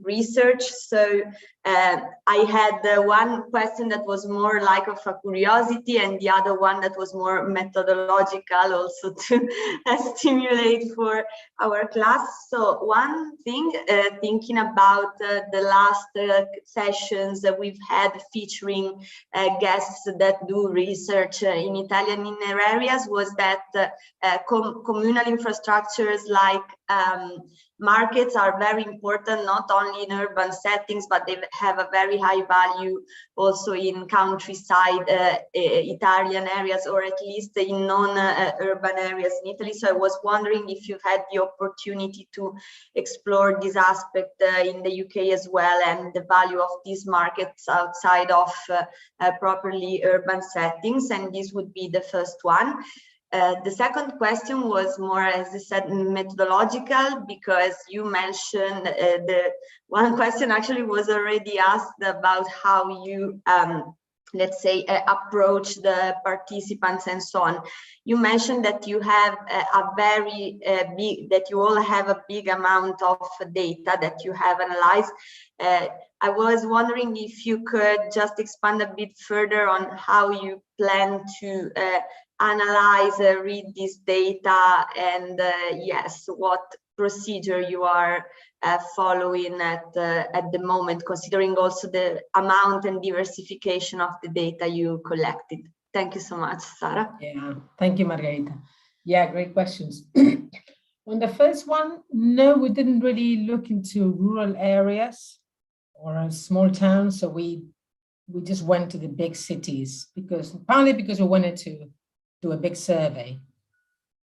research. So I had one question that was more like of a curiosity, and the other one that was more methodological, also to stimulate for our class. So one thing, thinking about the last sessions that we've had featuring guests that do research in Italian inner areas, was that communal infrastructures like markets are very important, not only in urban settings, but they have a very high value also in countryside Italian areas, or at least in non-urban areas in Italy. So I was wondering if you've had the opportunity to explore this aspect in the UK as well, and the value of these markets outside of properly urban settings. And this would be the first one. The second question was more, as I said, methodological, because you mentioned the one question actually was already asked about how you, let's say, approach the participants and so on. You mentioned that you have that you all have a big amount of data that you have analyzed. I was wondering if you could just expand a bit further on how you plan to analyze, read this data, and yes, what procedure you are following at the moment, considering also the amount and diversification of the data you collected. Thank you so much, Sara. Yeah, thank you, Margherita. Yeah, great questions. On the first one, no, we didn't really look into rural areas or small towns. So we just went to the big cities, partly because we wanted to do a big survey.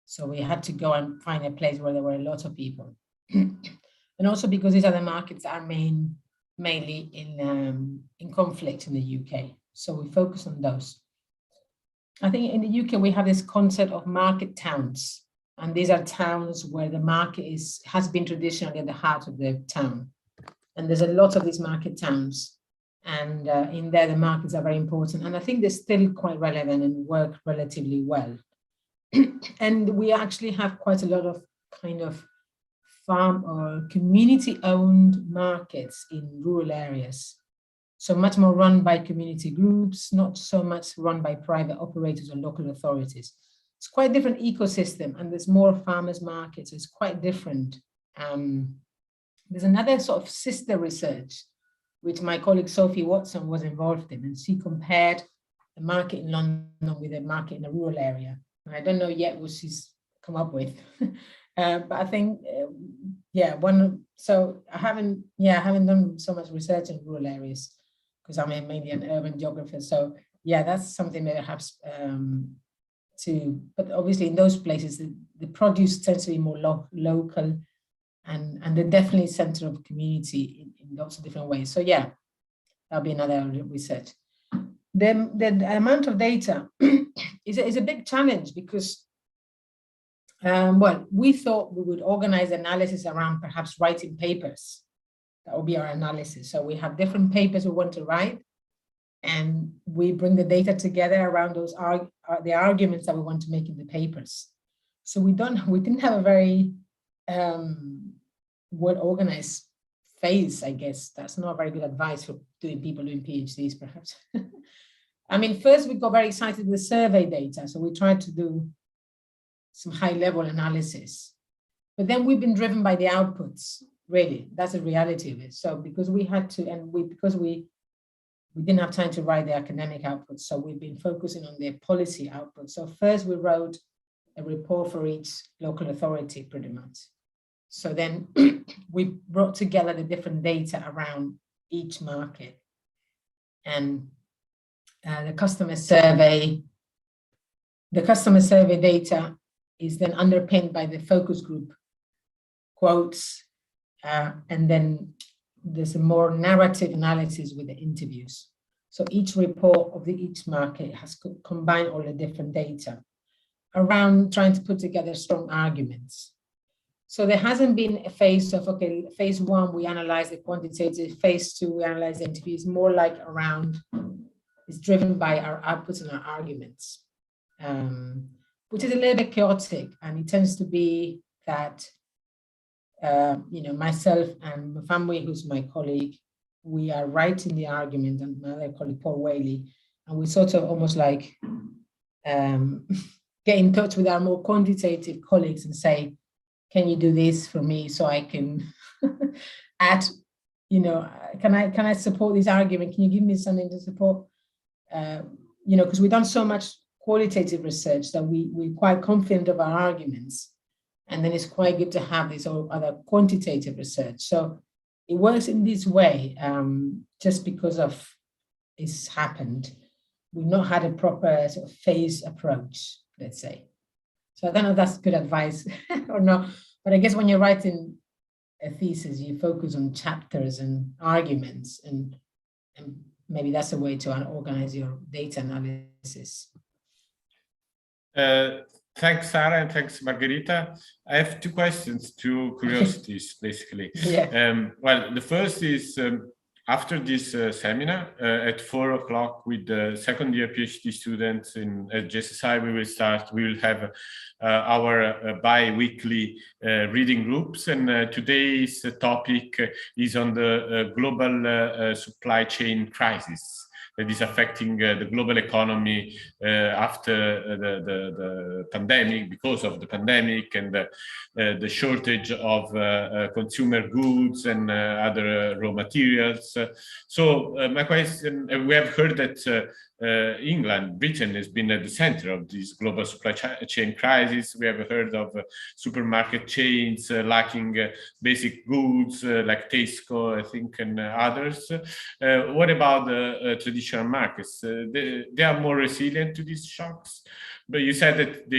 So we had to go and find a place where there were a lot of people. And also because these are the markets that are mainly in conflict in the UK. So we focus on those. I think in the UK, we have this concept of market towns. And these are towns where the market has been traditionally at the heart of the town. And there's a lot of these market towns. And in there, the markets are very important. And I think they're still quite relevant and work relatively well. And we actually have quite a lot of kind of farm or community-owned markets in rural areas. So much more run by community groups, not so much run by private operators or local authorities. It's quite a different ecosystem, and there's more farmers markets. It's quite different. There's another sort of sister research, which my colleague Sophie Watson was involved in, and she compared the market in London with the market in a rural area. And I don't know yet what she's come up with, but I think, so I haven't done so much research in rural areas because I'm mainly an urban geographer. So yeah, that's something that perhaps but obviously in those places, the produce tends to be more local, and they're definitely center of community in lots of different ways. So yeah, that'll be another research. The amount of data is a big challenge because, well, we thought we would organize analysis around perhaps writing papers. That will be our analysis. So we have different papers we want to write, and we bring the data together around those the arguments that we want to make in the papers. So we didn't have a very well-organized phase, I guess. That's not very good advice for people doing PhDs, perhaps. I mean, first we got very excited with the survey data. So we tried to do some high-level analysis. But then we've been driven by the outputs, really. That's the reality of it. So because we had to, and because we didn't have time to write the academic outputs, so we've been focusing on the policy outputs. So first we wrote a report for each local authority, pretty much. So then we brought together the different data around each market. And the customer survey data is then underpinned by the focus group quotes, and then there's a more narrative analysis with the interviews. So each report of each market has combined all the different data around trying to put together strong arguments. So there hasn't been a phase of, okay, phase one, we analyze the quantitative, phase two, we analyze the interviews, more like around, it's driven by our outputs and our arguments, which is a little bit chaotic. And it tends to be that, myself and Mufamwe, who's my colleague, we are writing the argument, and my other colleague, Paul Whaley, and we sort of almost like get in touch with our more quantitative colleagues and say, can you do this for me so I can add, can I support this argument? Can you give me something to support? Because we've done so much qualitative research that we're quite confident of our arguments. And then it's quite good to have this other quantitative research. So it works in this way, just because of it's happened. We've not had a proper sort of phase approach, let's say. So I don't know if that's good advice or not, but I guess when you're writing a thesis, you focus on chapters and arguments, and maybe that's a way to organize your data analysis. Thanks, Sara, and thanks, Margherita. I have two questions, two curiosities, basically. Yeah. Well, the first is, after this seminar at 4 o'clock with the second year PhD students at JSSI, we will have our bi-weekly reading groups. And today's topic is on the global supply chain crisis that is affecting the global economy after the pandemic, because of the pandemic and the shortage of consumer goods and other raw materials. So my question, we have heard that Britain has been at the center of this global supply chain crisis. We have heard of supermarket chains lacking basic goods like Tesco, I think, and others. What about the traditional markets? They are more resilient to these shocks, but you said that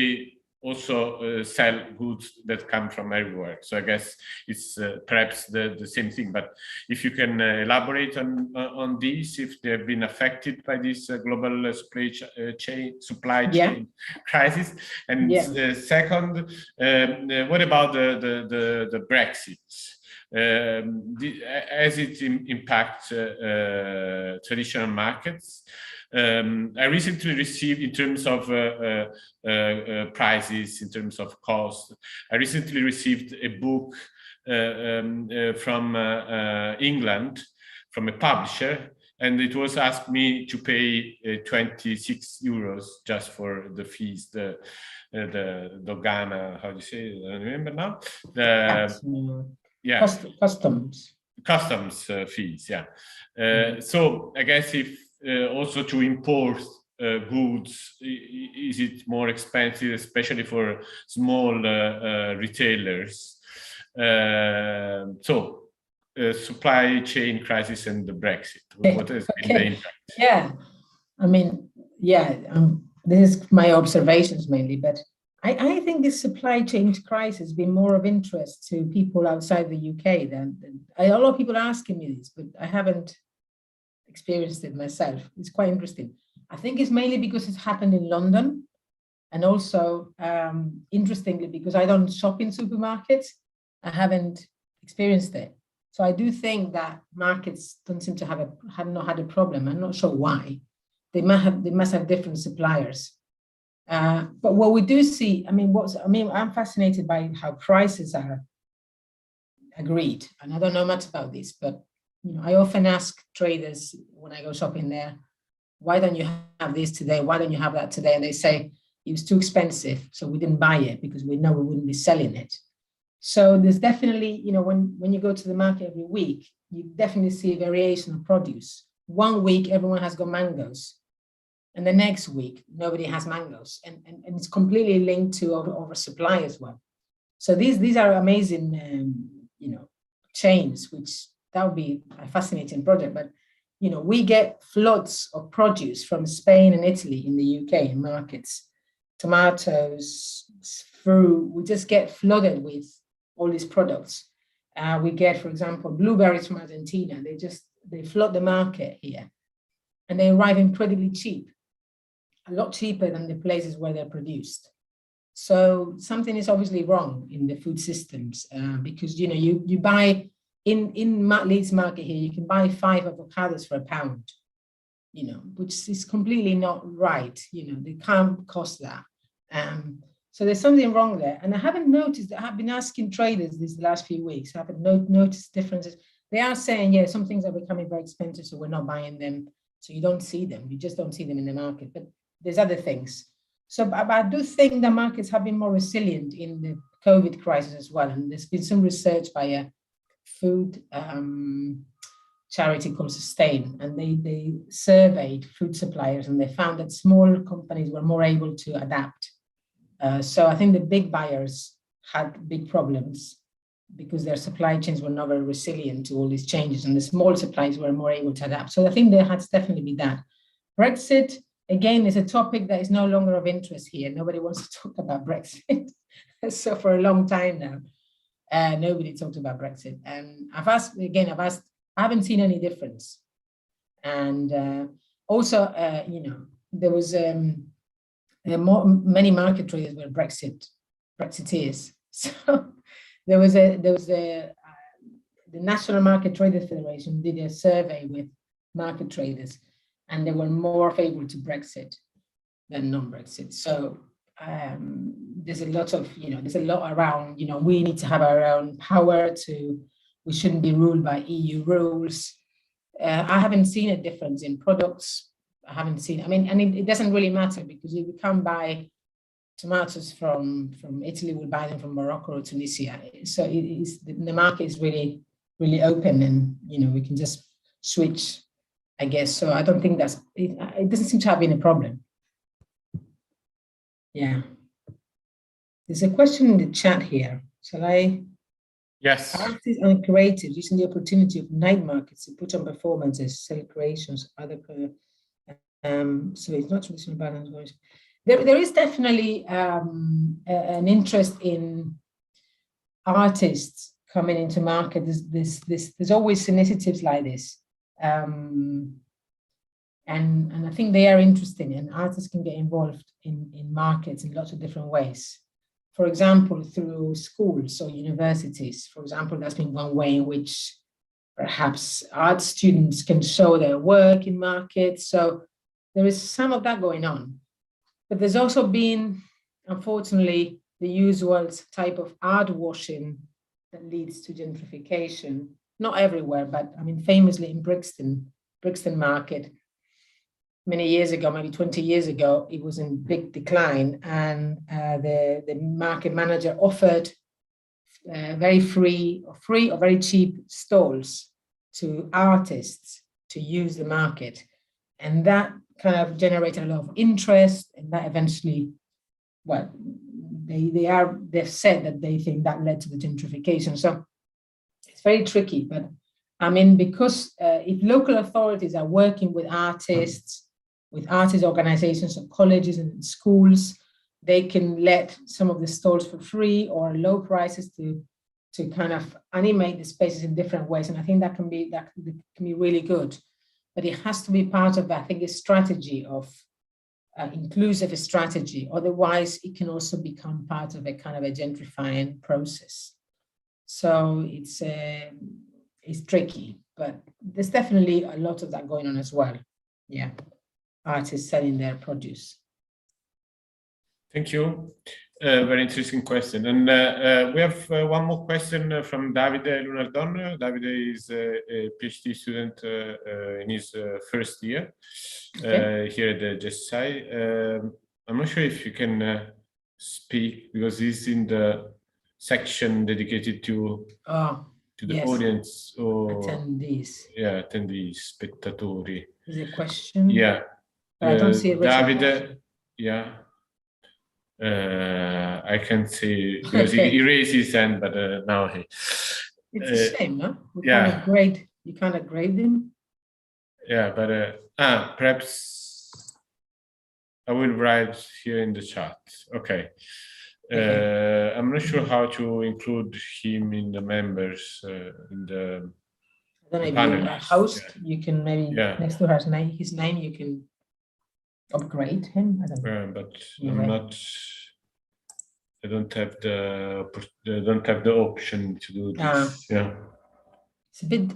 also sell goods that come from everywhere. So I guess it's perhaps the same thing. But if you can elaborate on this, if they have been affected by this global supply chain crisis, and second, what about the Brexit? As it impacts traditional markets? I recently received, in terms of prices, in terms of cost, I recently received a book from England, from a publisher, and it was asked me to pay 26 euros just for the fees, the dogana, how do you say it? I don't remember now. Customs fees, So I guess if also to import goods, is it more expensive, especially for small retailers? Supply chain crisis and the Brexit. What has been the impact? I mean, this is my observations mainly, but I think this supply chain crisis has been more of interest to people outside the UK than a lot of people are asking me this, but I haven't experienced it myself. It's quite interesting. I think it's mainly because it's happened in London, and also interestingly, because I don't shop in supermarkets, I haven't experienced it. So I do think that markets don't seem to have not had a problem. I'm not sure why. They must have different suppliers. But what we do see, I'm fascinated by how prices are agreed, and I don't know much about this, but I often ask traders when I go shopping there, why don't you have this today? Why don't you have that today? And they say it was too expensive, so we didn't buy it because we know we wouldn't be selling it. So there's definitely, when you go to the market every week, you definitely see a variation of produce. One week, everyone has got mangoes, and the next week, nobody has mangoes. And it's completely linked to oversupply as well. So these are amazing, chains, which that would be a fascinating project. But, we get floods of produce from Spain and Italy in the UK in markets, tomatoes, fruit, we just get flooded with all these products. We get, for example, blueberries from Argentina. They flood the market here, and they arrive incredibly cheap, a lot cheaper than the places where they're produced. So something is obviously wrong in the food systems, because you buy in Leeds market here, you can buy 5 avocados for £1, which is completely not right. They can't cost that. So there's something wrong there. And I haven't noticed, I have been asking traders these last few weeks, I haven't noticed differences. They are saying, some things are becoming very expensive, so we're not buying them. So you don't see them, you just don't see them in the market, but there's other things. So I do think the markets have been more resilient in the COVID crisis as well. And there's been some research by a food charity called Sustain, and they surveyed food suppliers, and they found that small companies were more able to adapt. So I think the big buyers had big problems because their supply chains were not very resilient to all these changes, and the small suppliers were more able to adapt. So I think there has definitely been that. Brexit, again, is a topic that is no longer of interest here. Nobody wants to talk about Brexit. So for a long time now, nobody talked about Brexit. And I've asked, I haven't seen any difference. And also, there was many market traders were Brexiteers. So there was the National Market Traders Federation did a survey with market traders, and they were more favorable to Brexit than non-Brexit. So there's a lot around, we need to have our own power we shouldn't be ruled by EU rules. I haven't seen a difference in products. I haven't seen, and it doesn't really matter, because if we can't buy tomatoes from Italy, we'll buy them from Morocco or Tunisia. So the market is really, really open, and, we can just switch, I guess. So I don't think it doesn't seem to have been a problem. Yeah. There's a question in the chat here. Shall I? Yes. Artists and creatives using the opportunity of night markets to put on performances, sell creations, other. So it's not traditional balance. there is definitely an interest in artists coming into market. There's always initiatives like this. And I think they are interesting, and artists can get involved in markets in lots of different ways. For example, through schools or universities. For example, that's been one way in which perhaps art students can show their work in markets. So there is some of that going on. But there's also been, unfortunately, the usual type of art washing that leads to gentrification. Not everywhere, but I mean, famously in Brixton Market, many years ago, maybe 20 years ago, it was in big decline, and the market manager offered very free or very cheap stalls to artists to use the market, and that kind of generated a lot of interest, and that eventually, well, they've said that they think that led to the gentrification. So it's very tricky, but I mean, because if local authorities are working with artists organizations or colleges and schools, they can let some of the stalls for free or low prices to kind of animate the spaces in different ways. And I think that can be really good. But it has to be part of, I think, a strategy of inclusive strategy. Otherwise, it can also become part of a kind of a gentrifying process. So it's tricky, but there's definitely a lot of that going on as well. Yeah, artists selling their produce. Thank you. Very interesting question. And we have one more question from Davide Lunardon. Davide is a PhD student in his first year here at the JSI. I'm not sure if you can speak, because he's in the section dedicated to the audience or attendees. Yeah, attendees, spettatori. Is a question? Yeah. I don't see it. Davide, yeah. I can see, because he raised his hand, but now he. It's a shame, no? You can't grade him. Yeah, but perhaps I will write here in the chat. Okay. I'm not sure how to include him in the members in the. I don't know if you're a host. Yeah. You can maybe next to his name, you can upgrade him. I don't know. But I'm not. I don't have the option to do this. Yeah. It's a bit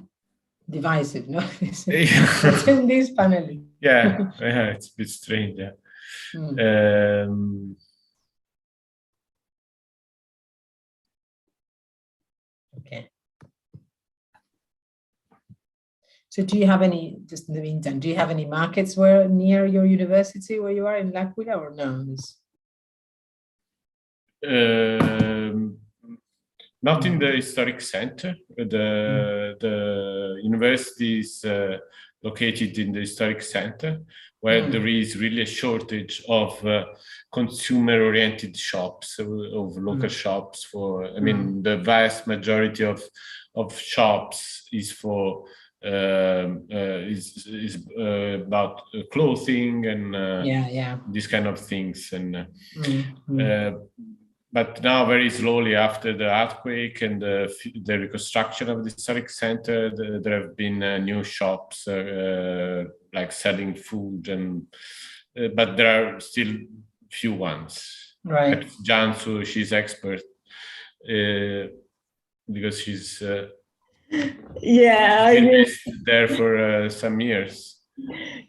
divisive, no? Attendees paneling. Yeah, it's a bit strange. Yeah. Okay. So do you have any, just in the meantime, do you have any markets near your university where you are in L'Aquila, or no? Not in the historic center. The university is located in the historic center, where there is really a shortage of consumer-oriented shops, of local shops. I mean, the vast majority of shops is for is about clothing and these kind of things, and but now very slowly after the earthquake and the reconstruction of the historic center, there have been new shops like selling food, and but there are still few ones. Right. Jansu, she's expert because she's been there for some years.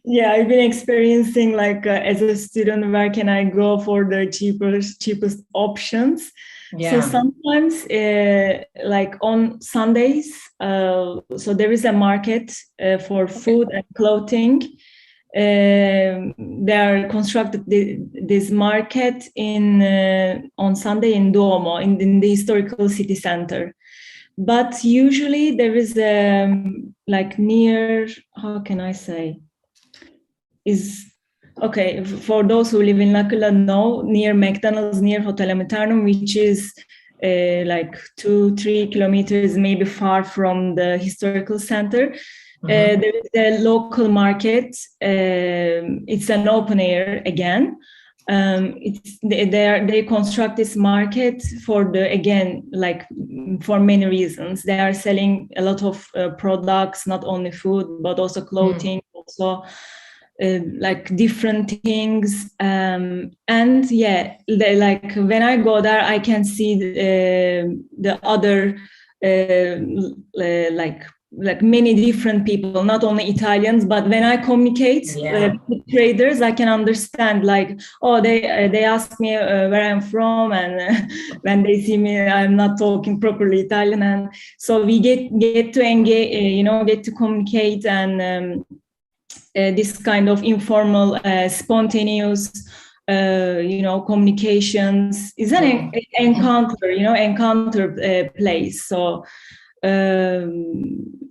Yeah, I've been experiencing, like as a student, where can I go for the cheapest options? So sometimes like on Sundays, so there is a market for food and clothing. They are constructed this market on Sunday in Duomo, in the historical city center. But usually there is like near, how can I say, for those who live in L'Aquila know, near McDonald's, near Hotel Amiternum, which is like 2-3 kilometers maybe far from the historical center. There is a local market. It's an open air again. they construct this market for for many reasons. They are selling a lot of products, not only food but also clothing, also like different things. And when I go there, I can see the other like many different people, not only Italians, but when I communicate with traders, I can understand, like, oh, they ask me where I'm from, and when they see me, I'm not talking properly Italian, and so we get to engage, get to communicate, and this kind of informal, spontaneous, communications is an encounter place. So.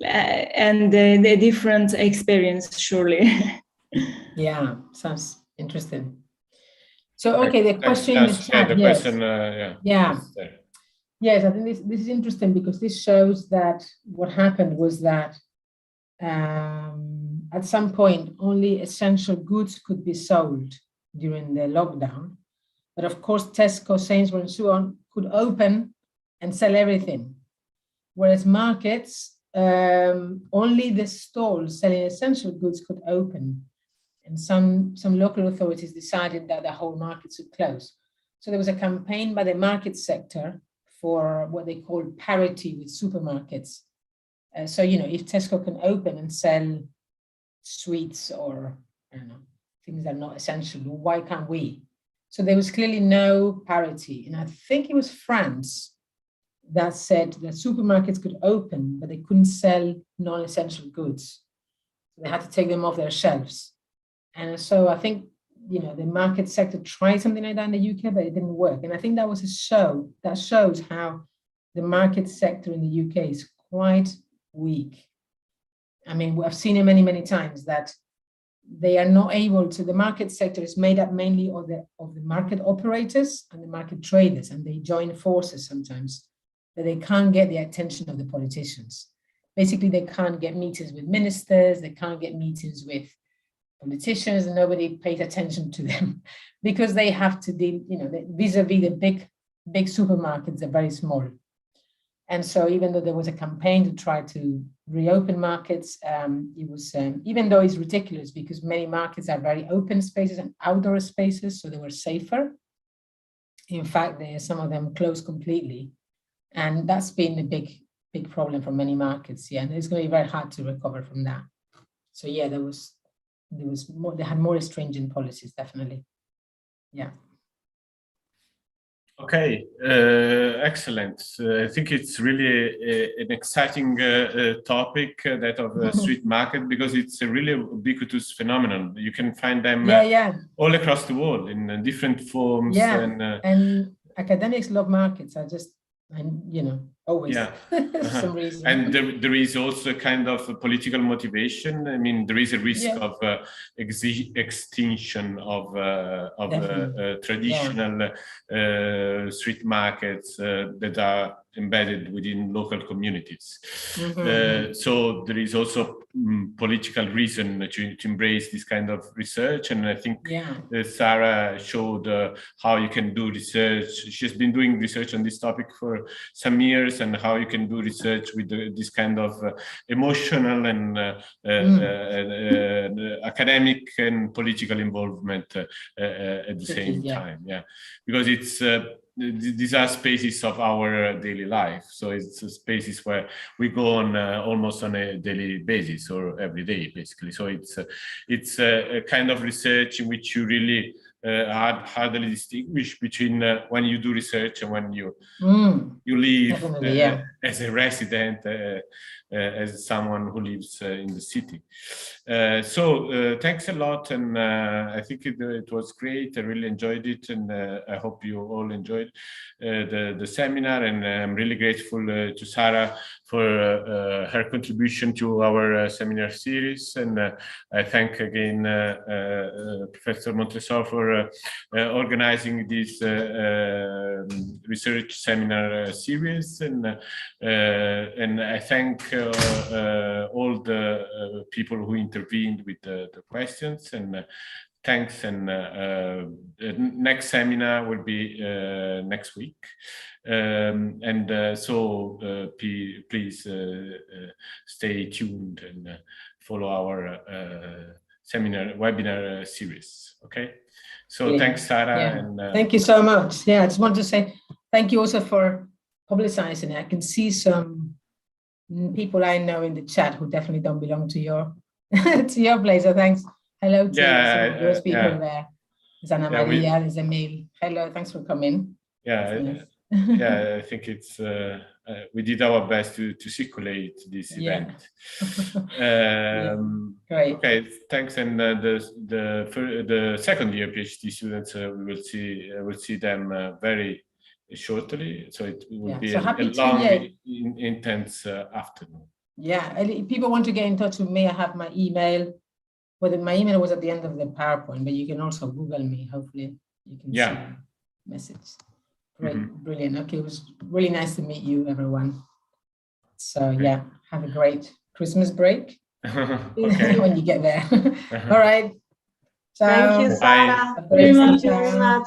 And the different experience, surely. Yeah, sounds interesting. So, okay, the question in the chat. Yes, I think this is interesting because this shows that what happened was that at some point only essential goods could be sold during the lockdown, but of course Tesco, Sainsbury's, and so on could open and sell everything. Whereas markets, only the stalls selling essential goods could open. And some local authorities decided that the whole market should close. So there was a campaign by the market sector for what they call parity with supermarkets. So, if Tesco can open and sell sweets or, I don't know, things that are not essential, why can't we? So there was clearly no parity. And I think it was France that said that supermarkets could open, but they couldn't sell non-essential goods. They had to take them off their shelves. And so I think, the market sector tried something like that in the UK, but it didn't work. And I think that was a show that shows how the market sector in the UK is quite weak. I mean, I've seen it many, many times that they are not able to, the market sector is made up mainly of the market operators and the market traders, and they join forces sometimes. But they can't get the attention of the politicians. Basically, they can't get meetings with ministers, they can't get meetings with politicians, and nobody pays attention to them because they have to deal, vis-a-vis the big supermarkets are very small. And so even though there was a campaign to try to reopen markets, it was, even though it's ridiculous because many markets are very open spaces and outdoor spaces, so they were safer. In fact, some of them closed completely. And that's been a big problem for many markets. Yeah, and it's going to be very hard to recover from that. So yeah, there was more. They had more stringent policies, definitely. Yeah. Okay, excellent. I think it's really an exciting topic, that of street market, because it's a really ubiquitous phenomenon. You can find them all across the world in different forms. Yeah, and academics love markets. Always some reason. And there is also a kind of political motivation. I mean, there is a risk of extinction of traditional street markets that are embedded within local communities. So there is also political reason to embrace this kind of research, and I think Sara showed how you can do research. She's been doing research on this topic for some years, and how you can do research with this kind of emotional and academic and political involvement at the same time. Yeah, because it's these are spaces of our daily life. So it's spaces where we go on almost on a daily basis or every day, basically. So it's a kind of research in which you really hardly distinguish between when you do research and when you live as a resident, as someone who lives in the city. So thanks a lot, and I think it was great. I really enjoyed it, and I hope you all enjoyed the seminar, and I'm really grateful to Sara for her contribution to our seminar series, and I thank again Professor Montresor for organizing this research seminar series, and I thank all the people who intervened with the questions, and thanks, and the next seminar will be next week. So please stay tuned and follow our webinar series. Okay. So thanks, Sara. And thank you so much. Yeah, I just want to say thank you also for publicizing it. I can see some people I know in the chat who definitely don't belong to your to your place. So thanks. Hello to some of those people there. There's Anna Maria, there's Emil. Hello, thanks for coming. Yeah, I think it's we did our best to circulate this event. Great. Okay, thanks. And the second year PhD students, we will see them very shortly. So it will be a long, intense afternoon. Yeah, and if people want to get in touch with me, I have my email. Well, my email was at the end of the PowerPoint, but you can also Google me. Hopefully, you can see the message. Great, brilliant. Okay, it was really nice to meet you, everyone. So yeah, have a great Christmas break when you get there. All right. Thank you, Sara. Thank you very much.